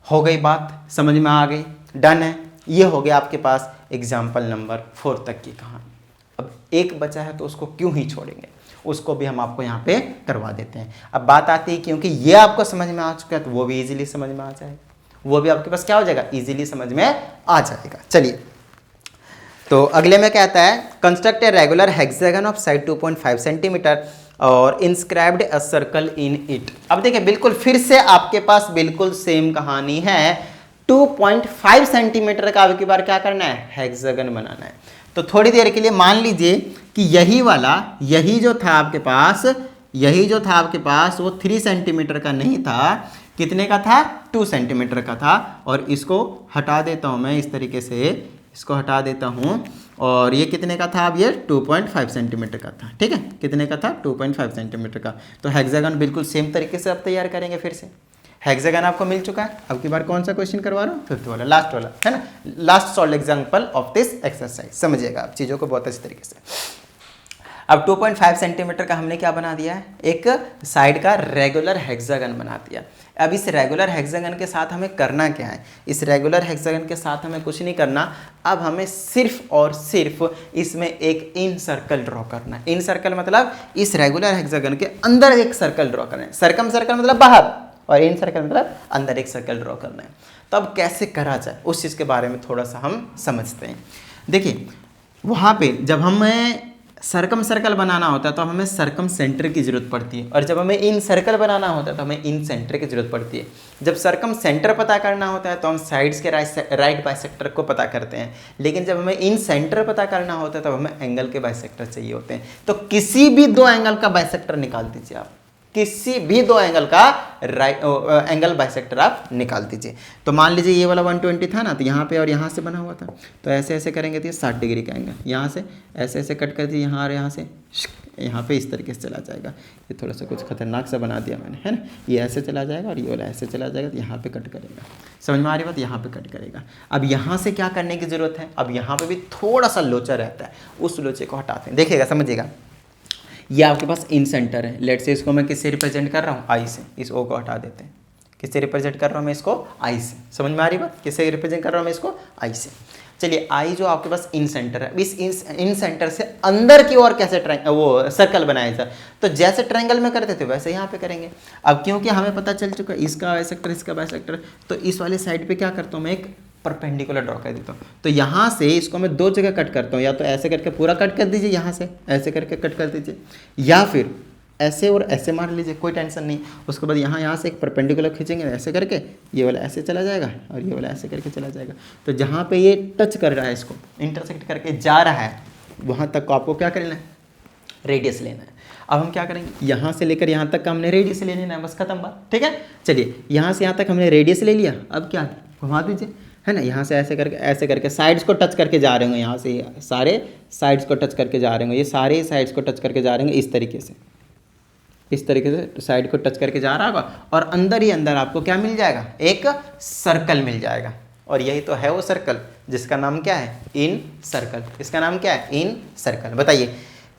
S1: हो गई बात, समझ में आ गई, डन है। ये हो गया आपके पास एग्जाम्पल नंबर 4 तक की कहानी। अब एक बचा है तो उसको क्यों ही छोड़ेंगे, उसको भी हम आपको यहाँ पे करवा देते हैं। अब बात आती है क्योंकि ये आपको समझ में आ चुका है तो वो भी इजीली समझ में आ जाएगा, वो भी आपके पास क्या हो जाएगा, इजीली समझ में आ जाएगा। चलिए, तो अगले में कहता है construct a regular hexagon of side 2.5 centimetre और inscribed a circle in it. अब देखिए बिल्कुल फिर से आपके पास बिल्कुल सेम कहानी है। 2.5 सेंटीमीटर का अब की बार क्या करना है, हेक्सागन बनाना है। तो थोड़ी देर के लिए मान लीजिए कि यही जो था आपके पास वो 3 सेंटीमीटर का नहीं था, कितने का था, 2 सेंटीमीटर का था। और इसको हटा देता हूं मैं इस तरीके से, इसको हटा देता हूं, और ये कितने का था, अब ये 2.5 सेंटीमीटर का था। ठीक है, कितने का था, 2.5 सेंटीमीटर का। तो हेक्सागन बिल्कुल सेम तरीके से आप तैयार करेंगे। फिर से हेक्सागन आपको मिल चुका है। अब की बार कौन सा क्वेश्चन करवा रहा हूँ, 5th वाला, लास्ट वाला, है ना, last solve example of this exercise. समझिएगा आप चीज़ों को बहुत अच्छी तरीके से। अब 2.5 सेंटीमीटर का हमने क्या बना दिया है, एक साइड का रेगुलर हेक्सागन बना दिया। अब इस रेगुलर हेक्सागन के साथ हमें करना क्या है, इस रेगुलर हेक्सागन के साथ हमें कुछ नहीं करना। अब हमें सिर्फ और सिर्फ इसमें एक इन सर्कल ड्रॉ करना है। इन सर्कल मतलब इस रेगुलर हेक्सागन के अंदर एक सर्कल ड्रॉ करना है। सर्कम सर्कल मतलब बाहर, और इन सर्कल मतलब अंदर एक सर्कल ड्रॉ करना है। तो अब कैसे करा जाए उस चीज़ के बारे में थोड़ा सा हम समझते हैं। देखिए वहाँ पे जब हमें सर्कम सर्कल बनाना होता है तो हमें सर्कम सेंटर की जरूरत पड़ती है, और जब हमें इन सर्कल बनाना होता है तो हमें इन सेंटर की जरूरत पड़ती है। जब सर्कम सेंटर पता करना होता है तो हम साइड्स के राइट बाइसेक्टर को पता करते हैं, लेकिन जब हमें इन सेंटर पता करना होता है तब हमें एंगल के बाइसेक्टर चाहिए होते हैं। तो किसी भी 2 एंगल का बाइसेक्टर निकाल दीजिए आप, किसी भी 2 एंगल का एंगल बाइसेक्टर आप निकाल दीजिए। तो मान लीजिए ये वाला 120 था ना, तो यहाँ पे और यहाँ से बना हुआ था, तो ऐसे ऐसे करेंगे तो ये 60 डिग्री का एंगल, यहाँ से ऐसे ऐसे कट कर दिए, यहाँ और यहाँ से यहाँ पे इस तरीके से चला जाएगा। ये थोड़ा सा कुछ खतरनाक सा बना दिया मैंने, है ना, ये ऐसे चला जाएगा और ये वाला ऐसे चला जाएगा, तो यहाँ पे कट करेगा। समझ में आ रही बात, यहाँ पे कट करेगा। अब यहाँ से क्या करने की जरूरत है, अब यहाँ पे भी थोड़ा सा लोचा रहता है, उस लोचे को हटाते हैं। देखिएगा, समझिएगा, ये आपके पास इन सेंटर है। लेट से इसको मैं किससे रिप्रेजेंट कर रहा हूँ, आई से। इस ओ को हटा देते हैं। किससे रिप्रेजेंट कर रहा हूँ मैं इसको, आई से। समझ में आ रही बात, किससे रिप्रेजेंट कर रहा हूँ मैं इसको, आई से। चलिए, आई जो आपके पास इन सेंटर है, इस इन सेंटर से अंदर की ओर कैसे वो सर्कल बनाया जाए, तो जैसे ट्रायंगल में करते थे वैसे यहाँ पे करेंगे। अब क्योंकि हमें पता चल चुका है इसका बाइसेक्टर, इसका बाइसेक्टर, तो इस वाले साइड पे क्या करता हूँ मैं, एक परपेंडिकुलर ड्रॉ कर देता हूँ। तो यहाँ से इसको मैं 2 जगह कट करता हूँ, या तो ऐसे करके पूरा कट कर दीजिए, यहाँ से ऐसे करके कट कर दीजिए, या फिर ऐसे और ऐसे मार लीजिए, कोई टेंशन नहीं। उसके बाद यहाँ से एक परपेंडिकुलर खींचेंगे ऐसे करके, ये वाला ऐसे चला जाएगा और ये वाला ऐसे करके चला जाएगा। तो जहाँ पे ये टच कर रहा है, इसको इंटरसेक्ट करके जा रहा है, वहाँ तक को आपको क्या करना है, रेडियस लेना है। अब हम क्या करेंगे, यहाँ से लेकर यहाँ तक का हमने रेडियस ले लेना है, बस खत्म बात। ठीक है, चलिए यहाँ से यहाँ तक हमने रेडियस ले लिया। अब क्या घुमा दीजिए, है ना, यहाँ से ऐसे करके साइड्स को टच करके जा रहे होंगे, यहाँ से सारे साइड्स को टच करके जा रहे होंगे, ये सारे साइड्स को टच करके जा रहे होंगे, इस तरीके से साइड को टच करके जा रहा होगा। और अंदर ही अंदर आपको क्या मिल जाएगा, एक सर्कल मिल जाएगा। और यही तो है वो सर्कल जिसका नाम क्या है, इन सर्कल। इसका नाम क्या है, इन सर्कल। बताइए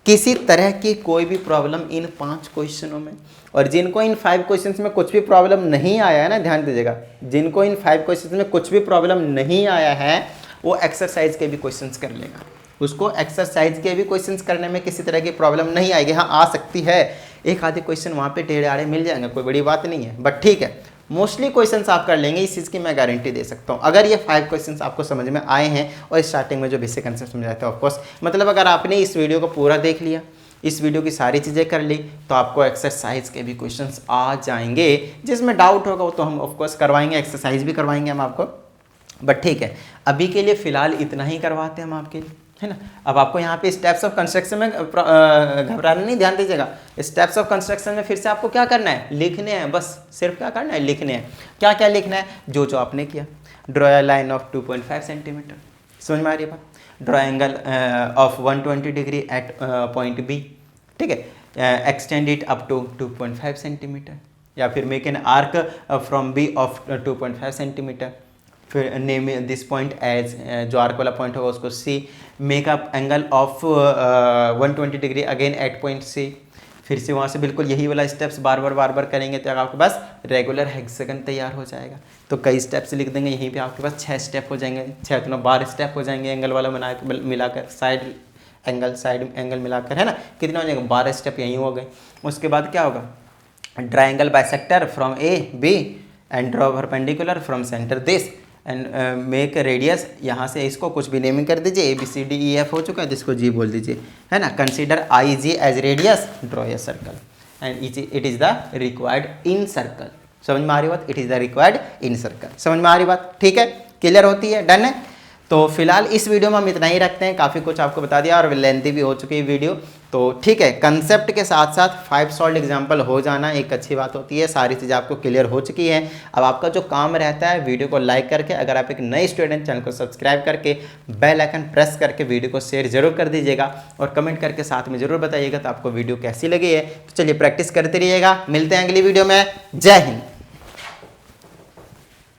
S1: किसी तरह की कोई भी प्रॉब्लम इन 5 क्वेश्चनों में, और जिनको इन 5 क्वेश्चंस में कुछ भी प्रॉब्लम नहीं आया है ना, ध्यान दीजिएगा, जिनको इन 5 क्वेश्चंस में कुछ भी प्रॉब्लम नहीं आया है वो एक्सरसाइज के भी क्वेश्चंस कर लेगा। उसको एक्सरसाइज के भी क्वेश्चंस करने में किसी तरह की प्रॉब्लम नहीं आएगी। हाँ आ सकती है, एक आधे क्वेश्चन वहाँ पे टेढ़े आड़े मिल जाएंगे, कोई बड़ी बात नहीं है, बट ठीक है, मोस्टली क्वेश्चंस आप कर लेंगे, इस चीज़ की मैं गारंटी दे सकता हूँ। अगर ये 5 क्वेश्चंस आपको समझ में आए हैं और स्टार्टिंग में जो बेसिक कंसेप्ट समझ आते हैं, ऑफकोर्स मतलब अगर आपने इस वीडियो को पूरा देख लिया, इस वीडियो की सारी चीज़ें कर ली, तो आपको एक्सरसाइज के भी क्वेश्चंस आ जाएंगे। जिसमें डाउट होगा वो तो हम ऑफकोर्स करवाएंगे, एक्सरसाइज भी करवाएंगे हम आपको, बट ठीक है, अभी के लिए फ़िलहाल इतना ही करवाते हैं हम आपके लिए, है ना। अब आपको यहाँ पे स्टेप्स ऑफ कंस्ट्रक्शन में घबराना नहीं, ध्यान दीजिएगा। स्टेप्स ऑफ कंस्ट्रक्शन में फिर से आपको क्या करना है, लिखने हैं, बस सिर्फ क्या करना है, लिखने हैं। क्या क्या लिखना है, जो जो आपने किया। Draw a line of 2.5 centimetre, समझ में आ रही है बात। Draw angle of 120 degree at point B, ठीक है, extend it up to 2.5 centimetre, या फिर make an arc from B of 2.5 centimetre, फिर नेम दिस पॉइंट एज, जो आर्क वाला पॉइंट होगा उसको C, make up angle of 120 degree again at point C. फिर से वहाँ से बिल्कुल यही वाला स्टेप्स बार बार करेंगे तो आपके पास रेगुलर हेक्सागन तैयार हो जाएगा। तो कई स्टेप्स लिख देंगे, यहीं पे आपके पास 6 स्टेप हो जाएंगे, 6 तो 12 स्टेप हो जाएंगे एंगल वाला बना मिलाकर, साइड एंगल मिलाकर, है ना। कितना हो जाएगा, 12 स्टेप यहीं हो गए। उसके बाद क्या होगा, triangle bisector from A B and draw perpendicular from centre this and make radius, यहाँ से इसको कुछ भी नेमिंग कर दीजिए, ABCDEF हो चुका है, जिसको G बोल दीजिए, है ना। Consider IG as radius, draw a circle and it is the required incircle. समझ में आ रही बात, it is the required incircle. समझ में आ रही बात, ठीक है, क्लियर होती है, डन है। तो फिलहाल इस वीडियो में हम इतना ही रखते हैं, काफ़ी कुछ आपको बता दिया और लेंथी भी हो चुकी है वीडियो। तो ठीक है, कंसेप्ट के साथ साथ 5 सॉल्व एग्जाम्पल हो जाना एक अच्छी बात होती है, सारी चीज़ें आपको क्लियर हो चुकी है। अब आपका जो काम रहता है, वीडियो को लाइक करके, अगर आप एक नए स्टूडेंट, चैनल को सब्सक्राइब करके बेल आइकन प्रेस करके वीडियो को शेयर जरूर कर दीजिएगा और कमेंट करके साथ में जरूर बताइएगा तो आपको वीडियो कैसी लगी है। तो चलिए प्रैक्टिस करते रहिएगा, मिलते हैं अगली वीडियो में। जय हिंद।